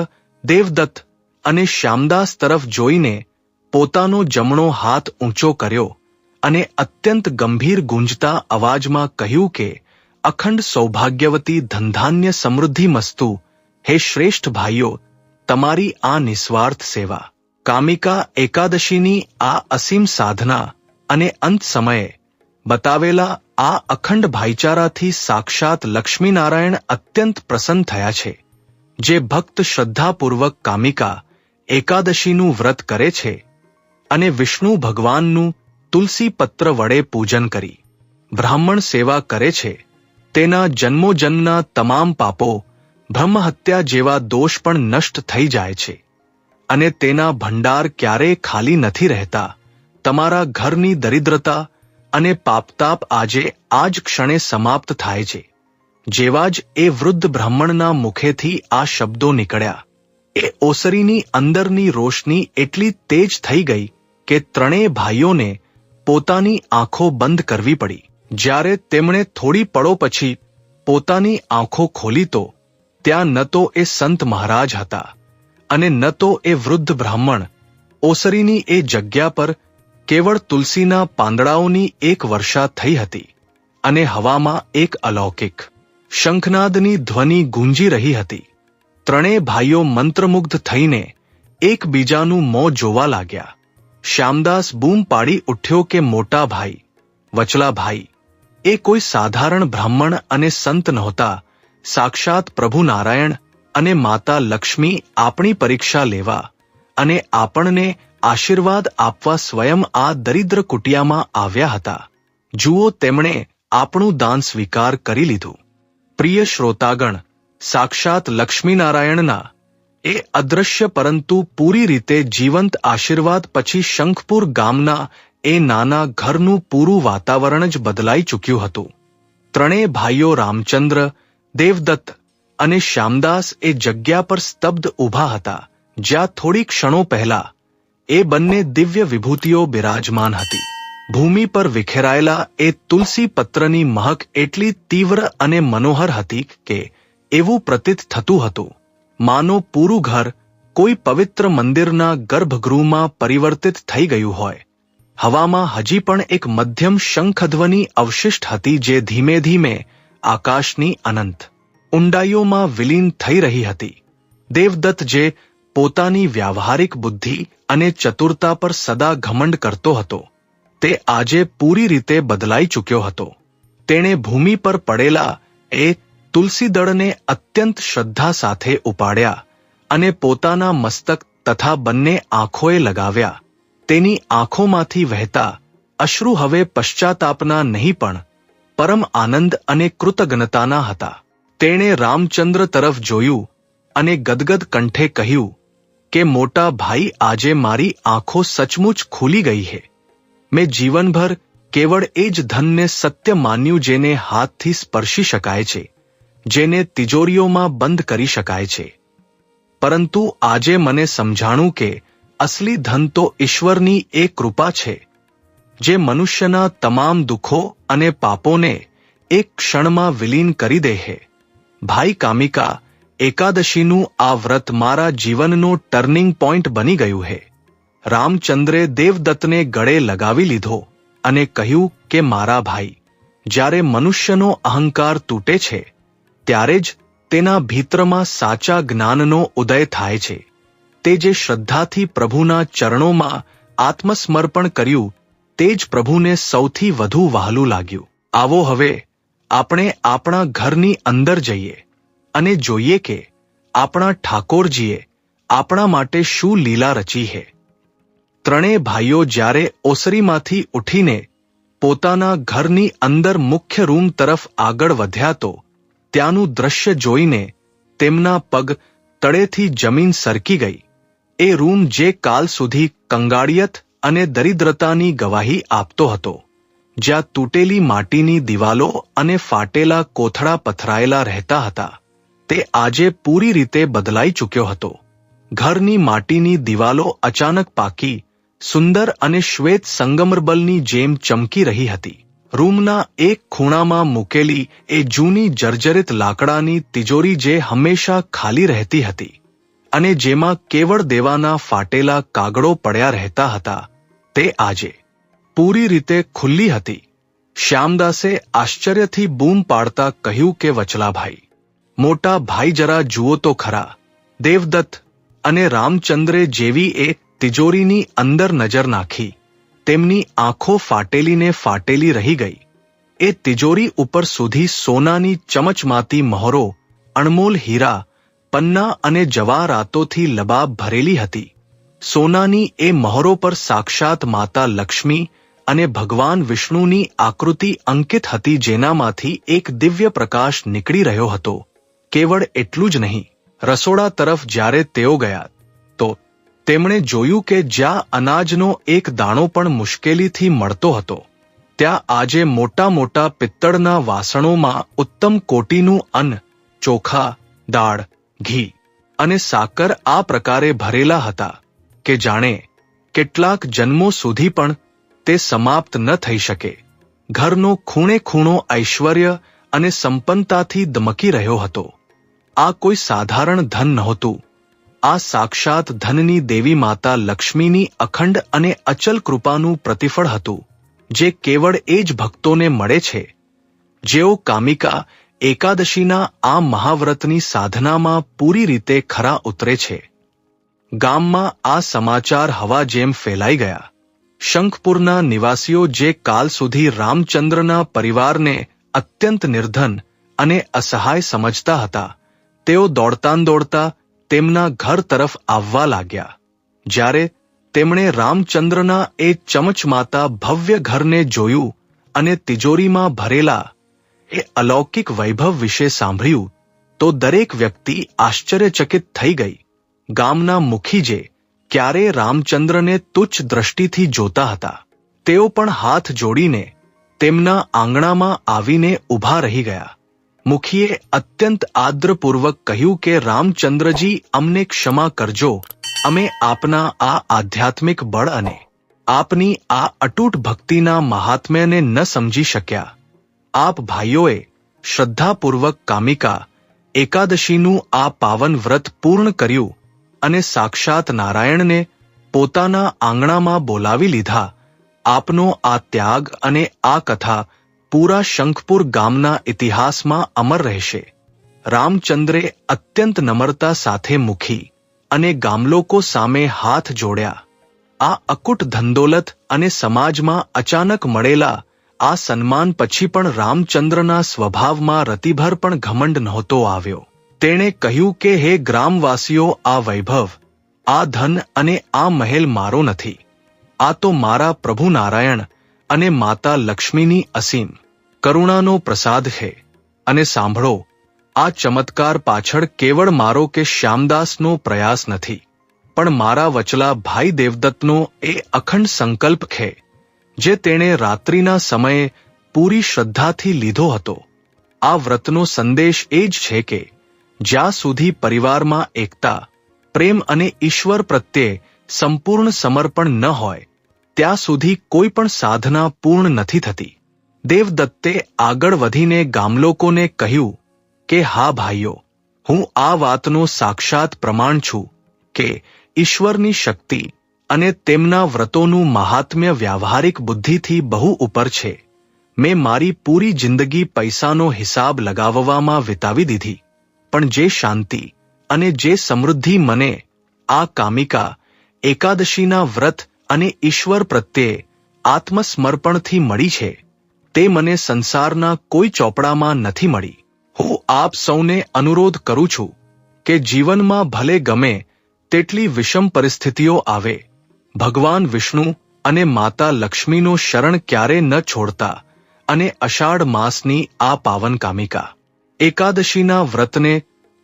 દેવદત્ત અને શ્યામદાસ તરફ જોઈને પોતાનો જમણો હાથ ઊંચો કર્યો અને અત્યંત ગંભીર ગુંજતા અવાજમાં કહ્યું કે અખંડ સૌભાગ્યવતી ધનધાન્ય સમૃદ્ધિ મસ્તુ. હે શ્રેષ્ઠ ભાઈઓ, તમારી આ નિસ્વાર્થ સેવા, કામિકા એકાદશીની આ અસીમ સાધના અને અંત સમયે બતાવેલા આ અખંડ ભાઈચારાથી સાક્ષાત લક્ષ્મીનારાયણ અત્યંત પ્રસન્ન થયા છે. જે ભક્ત શ્રદ્ધાપૂર્વક કામિકા એકાદશીનું વ્રત કરે છે અને વિષ્ણુ ભગવાનનું તુલસી પત્ર વડે પૂજન કરી બ્રાહ્મણ સેવા કરે છે, તેના જન્મોજન્મના તમામ પાપો, બ્રહ્મહત્યા જેવા દોષ પણ નષ્ટ થઈ જાય છે અને તેના ભંડાર ક્યારેય ખાલી નથી રહેતા. તમારા ઘરની દરિદ્રતા અને પાપતાપ આજે આ જ ક્ષણે સમાપ્ત થાય છે. જેવા જ એ વૃદ્ધ બ્રાહ્મણના મુખેથી આ શબ્દો નીકળ્યા, એ ઓસરીની અંદરની રોશની એટલી તેજ થઈ ગઈ કે ત્રણેય ભાઈઓને પોતાની આંખો બંધ કરવી પડી. જ્યારે તેમણે થોડી પળો પછી પોતાની આંખો ખોલી તો ત્યાં ન તો એ સંત મહારાજ હતા અને ન તો એ વૃદ્ધ બ્રાહ્મણ. ઓસરીની એ જગ્યા પર કેવળ તુલસીના પાંદડાઓની એક વર્ષા થઈ હતી અને હવામાં એક અલૌકિક શંખનાદની ધ્વનિ ગુંજી રહી હતી. ત્રણેય ભાઈઓ મંત્રમુગ્ધ થઈને એકબીજાનું મોં જોવા લાગ્યા. શ્યામદાસ બૂમ પાડી ઉઠ્યો કે મોટા ભાઈ, વચલા ભાઈ, એ કોઈ સાધારણ બ્રાહ્મણ અને સંત નહોતા. સાક્ષાત પ્રભુ નારાયણ અને માતા લક્ષ્મી આપણી પરીક્ષા લેવા અને આપણને આશીર્વાદ આપવા સ્વયં આ દરિદ્ર કુટિયામાં આવ્યા હતા. જુઓ, તેમણે આપણું દાન સ્વીકાર કરી લીધું. પ્રિય શ્રોતાગણ, સાક્ષાત લક્ષ્મીનારાયણના એ અદૃશ્ય પરંતુ પૂરી રીતે જીવંત આશીર્વાદ પછી શંખપુર ગામના એ નાના ઘરનું પૂરું વાતાવરણ જ બદલાઈ ચૂક્યું હતું. ત્રણેય ભાઈઓ રામચંદ્ર, દેવદત્ત અને શ્યામદાસ એ જગ્યા પર સ્તબ્ધ ઊભા હતા, જ્યાં થોડી ક્ષણો પહેલા એ બંને દિવ્ય વિભૂતિઓ બિરાજમાન હતી. ભૂમિ પર વિખેરાયેલા એ તુલસી પત્રની મહક એટલી તીવ્ર અને મનોહર હતી કે એવું પ્રતીત થતું હતું માનો પૂરું ઘર કોઈ પવિત્ર મંદિરના ગર્ભગૃહમાં પરિવર્તિત થઈ ગયું હોય. હવામાં હજી પણ એક મધ્યમ શંખધ્વનિ અવશિષ્ટ હતી જે ધીમે ધીમે આકાશની અનંત ઊંડાઈઓમાં વિલીન થઈ રહી હતી. દેવદત્ત જે પોતાની વ્યાવહારિક બુદ્ધિ અને ચતુરતા પર સદા ઘમંડ કરતો હતો, તે આજે પૂરી રીતે બદલાઈ ચૂક્યો હતો. તેણે ભૂમિ પર પડેલા એ તુલસીદળને અત્યંત શ્રદ્ધા સાથે ઉપાડ્યા અને પોતાના મસ્તક તથા બંને આંખોએ લગાવ્યા. તેની આંખોમાંથી વહેતા અશ્રુ હવે પશ્ચાતાપના નહીં પણ પરમ આનંદ અને કૃતજ્ઞતાના હતા. તેણે રામચંદ્ર તરફ જોયું અને ગદગદ કંઠે કહ્યું કે મોટા ભાઈ, આજે મારી આંખો સચમુચ ખુલી ગઈ છે. મેં જીવનભર કેવળ એ જ ધનને સત્ય માન્યું જેને હાથથી સ્પર્શી શકાય છે, જેને તિજોરીઓમાં બંધ કરી શકાય છે. પરંતુ આજે મને સમજાણું કે અસલી ધન તો ઈશ્વરની એ કૃપા છે જે મનુષ્યના તમામ દુઃખો અને પાપોને એક ક્ષણમાં વિલીન કરી દે છે. ભાઈ કામિકા, એકાદશીનું આ વ્રત મારા જીવનનો ટર્નિંગ પોઈન્ટ બની ગયું છે. રામચંદ્રે દેવદત્તને ગળે લગાવી લીધો અને કહ્યું કે મારા ભાઈ, જ્યારે મનુષ્યનો અહંકાર તૂટે છે ત્યારે જ તેના ભીતરમાં સાચા જ્ઞાનનો ઉદય થાય છે. તે જે શ્રદ્ધાથી પ્રભુના ચરણોમાં આત્મસમર્પણ કર્યું તે જ પ્રભુને સૌથી વધુ વહાલું લાગ્યું. આવો હવે આપણે આપણા ઘરની અંદર જઈએ અને જોઈએ કે આપણા ઠાકોરજીએ આપણા માટે શું લીલા રચી છે. ત્રણેય ભાઈઓ જ્યારે ઓસરીમાંથી ઉઠીને પોતાના ઘરની અંદર મુખ્ય રૂમ તરફ આગળ વધ્યા તો ત્યાંનું દ્રશ્ય જોઈને તેમના પગ તળેથી જમીન સરકી ગઈ. એ રૂમ જે કાલ સુધી કંગાળિયત અને દરિદ્રતાની ગવાહી આપતો હતો, જ્યાં તૂટેલી માટીની દિવાલો અને ફાટેલા કોથળા પથરાયેલા રહેતા હતા, તે આજે પૂરી રીતે બદલાઈ ચૂક્યો હતો. ઘરની માટીની દિવાલો અચાનક પાકી, સુંદર અને શ્વેત સંગમરબરની જેમ ચમકી રહી હતી. રૂમના એક ખૂણામાં મૂકેલી એ જૂની જર્જરિત લાકડાની તિજોરી જે હંમેશા ખાલી રહેતી હતી અને જેમાં કેવળ દેવાના ફાટેલા કાગળો પડ્યા રહેતા હતા, તે આજે પૂરી રીતે ખુલ્લી હતી. શ્યામદાસે આશ્ચર્યથી બૂમ પાડતા કહ્યું કે વચલાભાઈ, મોટા ભાઈ, જરા જુઓ તો ખરા. દેવદત્ત અને રામચંદ્રે જેવી એ તિજોરીની અંદર નજર નાખી, તેમની આંખો ફાટેલીને ફાટેલી રહી ગઈ. એ તિજોરી ઉપર સુધી સોનાની ચમચમાતી મહોરો, અણમોલ હીરા, પન્ના અને જવાહરાતોથી લબાબ ભરેલી હતી. સોનાની એ મહોરો પર સાક્ષાત માતા લક્ષ્મી અને ભગવાન વિષ્ણુની આકૃતિ અંકિત હતી, જેનામાંથી એક દિવ્ય પ્રકાશ નીકળી રહ્યો હતો. કેવળ એટલું જ નહીં, રસોડા તરફ જ્યારે તેઓ ગયા તો તેમણે જોયું કે જ્યાં અનાજનો એક દાણો પણ મુશ્કેલીથી મળતો હતો, ત્યાં આજે મોટા મોટા પિત્તળના વાસણોમાં ઉત્તમ કોટીનું અન્ન, ચોખા, દાળ, ઘી અને સાકર આ પ્રકારે ભરેલા હતા કે જાણે કેટલાક જન્મો સુધી પણ તે સમાપ્ત ન થઈ શકે. ઘરનો ખૂણે ખૂણો ઐશ્વર્ય અને સંપન્નતાથી દમકી રહ્યો હતો. આ કોઈ સાધારણ ધન નહોતું. આ સાક્ષાત ધનની દેવી માતા લક્ષ્મીની અખંડ અને અચલ કૃપાનું પ્રતિફળ હતું, જે કેવળ એ જ ભક્તોને મળે છે જેઓ કામિકા એકાદશીના આ મહાવ્રતની સાધનામાં પૂરી રીતે ખરા ઉતરે છે. ગામમાં આ સમાચાર હવા જેમ ફેલાઈ ગયા. શંખપુરના નિવાસીઓ જે કાલ સુધી રામચંદ્રના પરિવારને અત્યંત નિર્ધન અને અસહાય સમજતા હતા, તેઓ દોડતા તેમના ઘર તરફ આવવા લાગ્યા. જ્યારે તેમણે રામચંદ્રના એ ચમચમાતા ભવ્ય ઘરને જોયું અને તિજોરીમાં ભરેલા એ અલૌકિક વૈભવ વિશે સાંભળ્યું તો દરેક વ્યક્તિ આશ્ચર્યચકિત થઈ ગઈ. ગામના મુખીજે ક્યારેય રામચંદ્રને તુચ્છ દ્રષ્ટિથી જોતા હતા. તેઓ પણ હાથ જોડીને તેમના આંગણામાં આવીને ઊભા રહી ગયા. મુખીએ અત્યંત આદ્રપૂર્વક કહ્યું કે રામચંદ્રજી, અમને ક્ષમા કરજો, અમે આપના આ આધ્યાત્મિક બળ અને આપની આ અતૂટ ભક્તિના મહાત્મ્યને ન સમજી શક્યા. આપ ભાઈઓએ શ્રદ્ધાપૂર્વક કામિકા એકાદશીનું આ પાવન વ્રત પૂર્ણ કર્યું અને સાક્ષાત નારાયણને પોતાના આંગણામાં બોલાવી લીધા. આપનો આ ત્યાગ અને આ કથા પૂરા શંખપુર ગામના ઇતિહાસમાં અમર રહેશે. રામચંદ્રે અત્યંત નમ્રતા સાથે મુખી અને ગામલોકો સામે હાથ જોડ્યા. આ અકૂટ ધનદોલત અને સમાજમાં અચાનક મળેલા આ સન્માન પછી પણ રામચંદ્રના સ્વભાવમાં રતિભર પણ ઘમંડ નહોતો આવ્યો. તેણે કહ્યું કે હે ગ્રામવાસીઓ, આ વૈભવ, આ ધન અને આ મહેલ મારો નથી. આ તો મારા પ્રભુ નારાયણ અને માતા લક્ષ્મીની અસીમ કરુણાનો પ્રસાદ છે. અને સાંભળો, આ ચમત્કાર પાછળ કેવળ મારો કે શ્યામદાસનો પ્રયાસ નથી, પણ મારા વચલા ભાઈ દેવદત્તનો એ અખંડ સંકલ્પ છે, જે તેણે રાત્રિના સમયે પૂરી શ્રદ્ધાથી લીધો હતો. આ વ્રતનો સંદેશ એ જ છે કે જ્યાં સુધી પરિવારમાં એકતા, પ્રેમ અને ઈશ્વર પ્રત્યે સંપૂર્ણ સમર્પણ ન હોય, ત્યાં સુધી કોઈ પણ સાધના પૂર્ણ નથી થતી. દેવદત્તે આગળ વધીને ગામલોકોને કહ્યું કે હા ભાઈઓ, હું આ વાતનો સાક્ષાત પ્રમાણ છું કે ઈશ્વરની શક્તિ અને તેમના વ્રતોનું મહાત્મ્ય વ્યાવહારિક બુદ્ધિથી બહુ ઉપર છે. મેં મારી પૂરી જિંદગી પૈસાનો હિસાબ લગાવવામાં વિતાવી દીધી, પણ જે શાંતિ અને જે સમૃદ્ધિ મને આ કામિકા એકાદશીના વ્રત અને ઈશ્વર પ્રત્યે આત્મસમર્પણથી મળી છે, તે મને સંસારના કોઈ ચોપડામાં નથી મળી. હું આપ સૌને અનુરોધ કરું છું કે જીવનમાં ભલે ગમે તેટલી વિષમ પરિસ્થિતિઓ આવે, ભગવાન વિષ્ણુ અને માતા લક્ષ્મીનો શરણ ક્યારે ન છોડતા અને અષાઢ માસની આ પાવન કામિકા એકાદશીના વ્રતને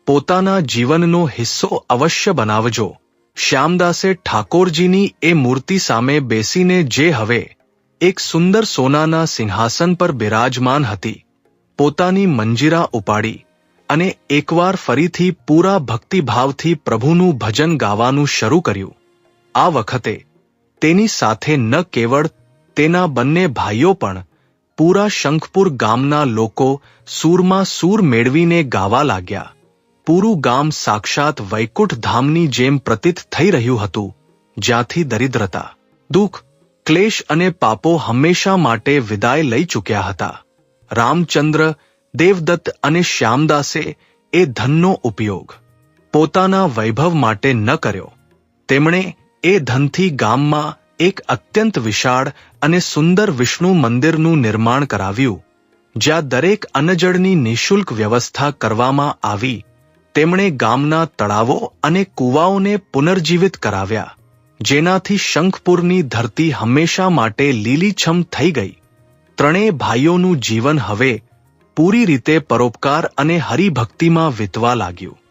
પોતાના જીવનનો હિસ્સો અવશ્ય બનાવજો. શ્યામદાસે ઠાકોરજીની એ મૂર્તિ સામે બેસીને, જે હવે એક સુંદર સોનાના સિંહાસન પર બિરાજમાન હતી, પોતાની મંજીરા ઉપાડી અને એકવાર ફરીથી પૂરા ભક્તિભાવથી પ્રભુનું ભજન ગાવાનું શરૂ કર્યું. આ વખતે તેની સાથે ન કેવળ તેના બંને ભાઈઓ પણ પૂરા શંખપુર ગામના લોકો સૂરમાં સૂર મેળવીને ગાવા લાગ્યા. પૂરું ગામ સાક્ષાત વૈકુંઠ ધામની જેમ પ્રતીત થઈ રહ્યું હતું, જ્યાંથી દરિદ્રતા, દુઃખ, ક્લેશ અને પાપો હંમેશા માટે વિદાય લઈ ચૂક્યા હતા. રામચંદ્ર, દેવદત્ત અને શ્યામદાસે એ ધનનો ઉપયોગ પોતાના વૈભવ માટે ન કર્યો. તેમણે એ ધનથી ગામમાં એક અત્યંત વિશાળ અને સુંદર વિષ્ણુ મંદિરનું નિર્માણ કરાવ્યું, જ્યાં દરેક અન્નજળની નિઃશુલ્ક વ્યવસ્થા કરવામાં આવી. તેમણે ગામના તળાવો અને કૂવાઓને પુનર્જીવિત કરાવ્યા, જેનાથી શંખપુરની ધરતી હંમેશા માટે લીલીછમ થઈ ગઈ. ત્રણેય ભાઈઓનું જીવન હવે પૂરી રીતે પરોપકાર અને હરિભક્તિમાં વીતવા લાગ્યું.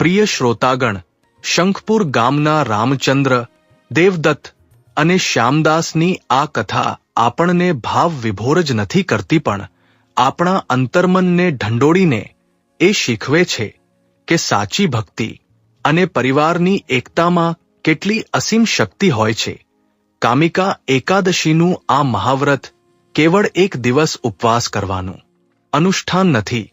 પ્રિય શ્રોતાગણ, શંખપુર ગામના રામચંદ્ર, દેવદત્ત અને શ્યામદાસની આ કથા આપણને ભાવ વિભોર જ નથી કરતી, પણ આપણા અંતર્મનને ઢંઢોળીને એ શીખવે છે કે સાચી ભક્તિ અને પરિવારની એકતામાં કેટલી અસીમ શક્તિ હોય છે. કામિકા એકાદશીનું આ મહાવ્રત કેવળ એક દિવસ ઉપવાસ કરવાનું અનુષ્ઠાન નથી.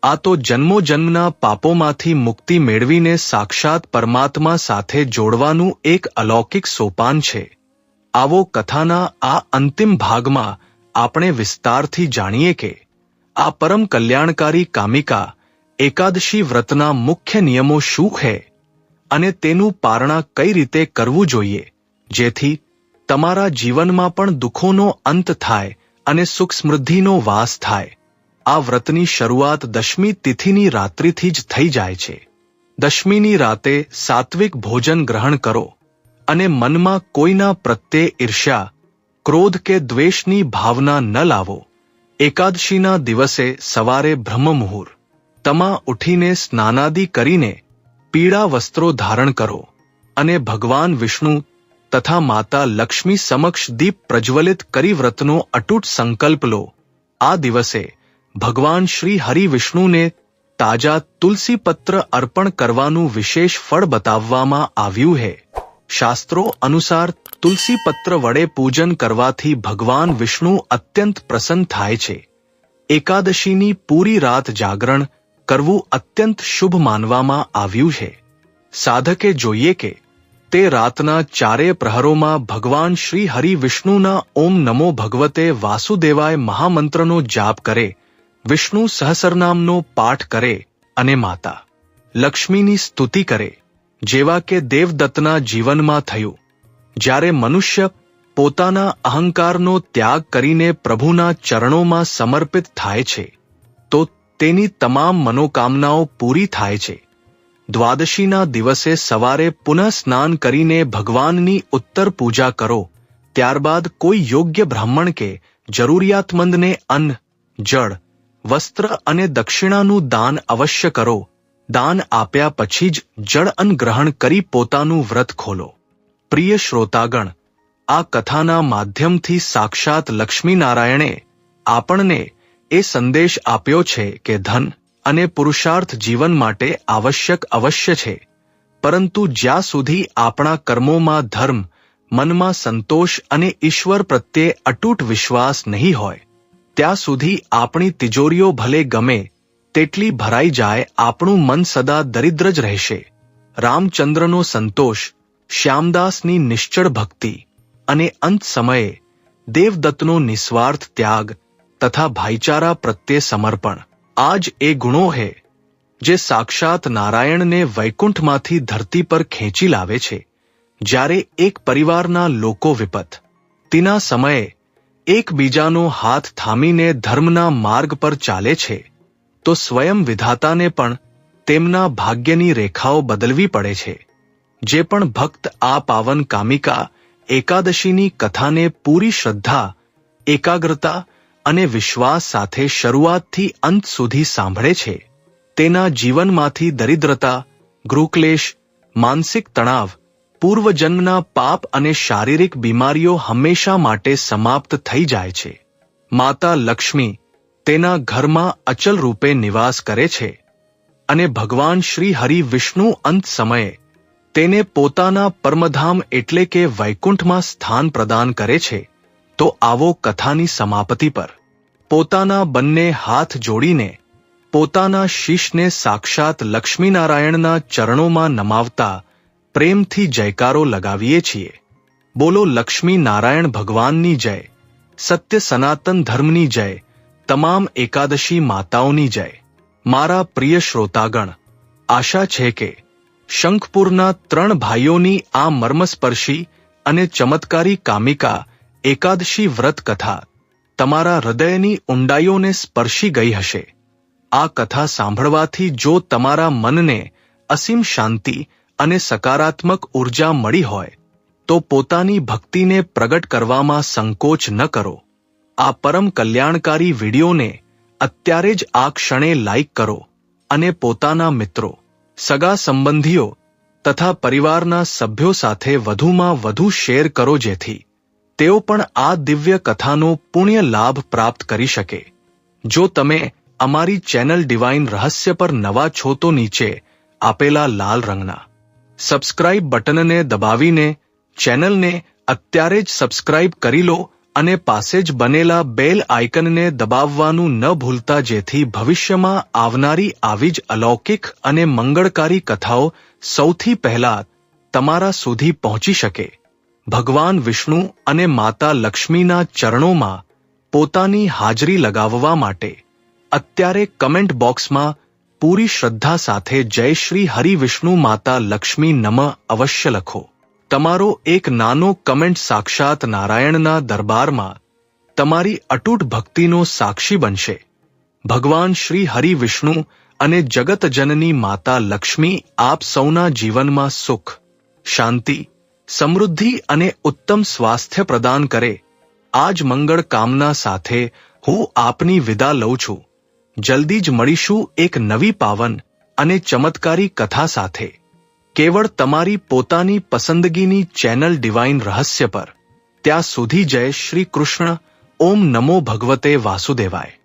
આ તો જન્મોજન્મના પાપોમાંથી મુક્તિ મેળવીને સાક્ષાત પરમાત્મા સાથે જોડવાનું એક અલૌકિક સોપાન છે. આવો કથાના આ અંતિમ ભાગમાં આપણે વિસ્તારથી જાણીએ કે આ પરમ કલ્યાણકારી કામિકા એકાદશી વ્રતના મુખ્ય નિયમો શું છે અને તેનું પારણા કઈ રીતે કરવું જોઈએ, જેથી તમારા જીવનમાં પણ દુઃખોનો અંત થાય અને સુખ સમૃદ્ધિનો વાસ થાય. આ વ્રતની શરૂઆત દશમી તિથિની રાત્રિથી જ થઈ જાય છે. દશમીની રાતે સાત્વિક ભોજન ગ્રહણ કરો અને મનમાં કોઈના પ્રત્યે ઈર્ષ્યા, ક્રોધ કે દ્વેષની ભાવના ન લાવો. એકાદશીના દિવસે સવારે બ્રહ્મ મુહૂર્ત તમાં ઉઠીને સ્નાનાદિ કરીને પીળા વસ્ત્રો ધારણ કરો અને ભગવાન વિષ્ણુ તથા માતા લક્ષ્મી સમક્ષ દીપ પ્રજ્વલિત કરી વ્રતનો અતૂટ સંકલ્પ લો. આ દિવસે ભગવાન શ્રી હરિ વિષ્ણુને તાજા તુલસી પત્ર અર્પણ કરવાનું વિશેષ ફળ બતાવવામાં આવ્યું છે. શાસ્ત્રો અનુસાર તુલસી પત્ર વડે પૂજન કરવાથી ભગવાન વિષ્ણુ અત્યંત પ્રસન્ન થાય છે. એકાદશીની પૂરી રાત જાગરણ કરવું અત્યંત શુભ માનવામાં આવ્યું છે. સાધકે જોઈએ કે તે રાતના ચારેય પ્રહરોમાં ભગવાન શ્રી હરિ વિષ્ણુના ઓમ નમો ભગવતે વાસુદેવાય મહામંત્રનો જાપ કરે, વિષ્ણુ સહસ્રનામનો પાઠ કરે અને માતા લક્ષ્મીની સ્તુતિ કરે, જેવા કે દેવદત્તના જીવનમાં થયું. જ્યારે મનુષ્ય પોતાના અહંકારનો ત્યાગ કરીને પ્રભુના ચરણોમાં સમર્પિત થાય છે તો તેની તમામ મનોકામનાઓ પૂરી થાય છે. દ્વાદશીના દિવસે સવારે પુનઃ સ્નાન કરીને ભગવાનની ઉત્તર પૂજા કરો. ત્યારબાદ કોઈ યોગ્ય બ્રાહ્મણ કે જરૂરિયાતમંદને અન્ન, જળ, વસ્ત્ર અને દક્ષિણાનું દાન અવશ્ય કરો. દાન આપ્યા પછી જ જળ અન્ન ગ્રહણ કરી પોતાનું વ્રત ખોલો. પ્રિય શ્રોતાગણ, આ કથાના માધ્યમથી સાક્ષાત લક્ષ્મીનારાયણે આપણને એ સંદેશ આપ્યો છે કે ધન અને પુરુષાર્થ જીવન માટે આવશ્યક અવશ્ય છે, પરંતુ જ્યાં સુધી આપણા કર્મોમાં ધર્મ, મનમાં સંતોષ અને ઈશ્વર પ્રત્યે અતૂટ વિશ્વાસ નહીં હોય ત્યાં સુધી આપણી તિજોરીઓ ભલે ગમે તેટલી ભરાઈ જાય, આપણું મન સદા દરિદ્ર જ રહેશે. રામચંદ્રનો સંતોષ, શ્યામદાસની નિશ્ચળ ભક્તિ અને અંત સમયે દેવદત્તનો નિસ્વાર્થ ત્યાગ તથા ભાઈચારા પ્રત્યે સમર્પણ, આ જ એ ગુણો હે જે સાક્ષાત નારાયણને વૈકુંઠમાંથી ધરતી પર ખેંચી લાવે છે. જ્યારે એક પરિવારના લોકો વિપત્તિના સમયે એકબીજાનો હાથ થામીને ધર્મના માર્ગ પર ચાલે છે તો સ્વયં વિધાતાને પણ તેમના ભાગ્યની રેખાઓ બદલવી પડે છે. જે પણ ભક્ત આ પાવન કામિકા એકાદશીની કથાને પૂરી શ્રદ્ધા, એકાગ્રતા અને વિશ્વાસ સાથે શરૂઆતથી અંત સુધી સાંભળે છે, તેના જીવનમાંથી દરિદ્રતા, ગૃહક્લેશ, માનસિક તણાવ, પૂર્વજન્મના પાપ અને શારીરિક બીમારીઓ હંમેશા માટે સમાપ્ત થઈ જાય છે. માતા લક્ષ્મી તેના ઘરમાં અચલ રૂપે નિવાસ કરે છે અને ભગવાન શ્રી હરિ વિષ્ણુ અંત સમયે તેને પોતાના પરમધામ એટલે કે વૈકુંઠમાં સ્થાન પ્રદાન કરે છે. તો આવો કથાની સમાપતિ પર પોતાના બંને હાથ જોડીને પોતાના શીશને સાક્ષાત લક્ષ્મીનારાયણના ચરણોમાં નમાવતા પ્રેમથી જયકારો લગાવીએ છીએ. બોલો લક્ષ્મી નારાયણ ભગવાનની જય, સત્ય સનાતન ધર્મની જય, તમામ એકાદશી માતાઓની જય. મારા પ્રિય શ્રોતાગણ, આશા છે કે શંખપુરના 3 ભાઈઓની આ મર્મસ્પર્શી અને ચમત્કારી કામિકા એકાદશી વ્રત કથા તમારા હૃદયની ઊંડાઈઓને સ્પર્શી ગઈ હશે. આ કથા સાંભળવાથી જો તમારા મનને અસીમ શાંતિ અને સકારાત્મક ઉર્જા મળી હોય તો પોતાની ભક્તિને પ્રગટ કરવામાં સંકોચ ન કરો. આ પરમ કલ્યાણકારી વિડીયોને અત્યારે જ આ ક્ષણે લાઈક કરો અને પોતાના મિત્રો, સગા સંબંધીઓ તથા પરિવારના સભ્યો સાથે વધુમાં વધુ શેર કરો જેથી તેઓ પણ આ દિવ્ય કથાનો પુણ્ય લાભ પ્રાપ્ત કરી શકે. જો તમે અમારી ચેનલ ડિવાઇન રહસ્ય પર નવા છો તો નીચે આપેલા લાલ રંગના સબસ્ક્રાઇબ બટનને દબાવીને ચેનલને અત્યારે જ સબસ્ક્રાઇબ કરી લો અને પાસે જ બનેલા બેલ આઇકનને દબાવવાનું ન ભૂલતા જેથી ભવિષ્યમાં આવનારી આવી જ અલૌકિક અને મંગળકારી કથાઓ સૌથી પહેલા તમારા સુધી પહોંચી શકે. ભગવાન વિષ્ણુ અને માતા લક્ષ્મીના ચરણોમાં પોતાની હાજરી લગાવવા માટે અત્યારે કમેન્ટ બોક્સમાં પૂરી શ્રદ્ધા સાથે જય શ્રી હરિ વિષ્ણુ માતા લક્ષ્મી નમઃ અવશ્ય લખો. તમારો એક નાનો કમેન્ટ સાક્ષાત નારાયણના દરબારમાં તમારી અતૂટ ભક્તિનો સાક્ષી બનશે. ભગવાન શ્રી હરિ વિષ્ણુ અને જગતજનની માતા લક્ષ્મી આપ સૌના જીવનમાં સુખ, શાંતિ, સમૃદ્ધિ અને ઉત્તમ સ્વાસ્થ્ય પ્રદાન કરે. આ જ મંગળ કામના સાથે હું આપની વિદા લઉં છું. જલ્દી જ મળીશું એક નવી પાવન અને ચમત્કારી કથા સાથે. કેવળ તમારી પોતાની પસંદગીની ચેનલ ડિવાઇન રહસ્ય પર. ત્યાં સુધી જય શ્રી કૃષ્ણ. ઓમ નમો ભગવતે વાસુદેવાય.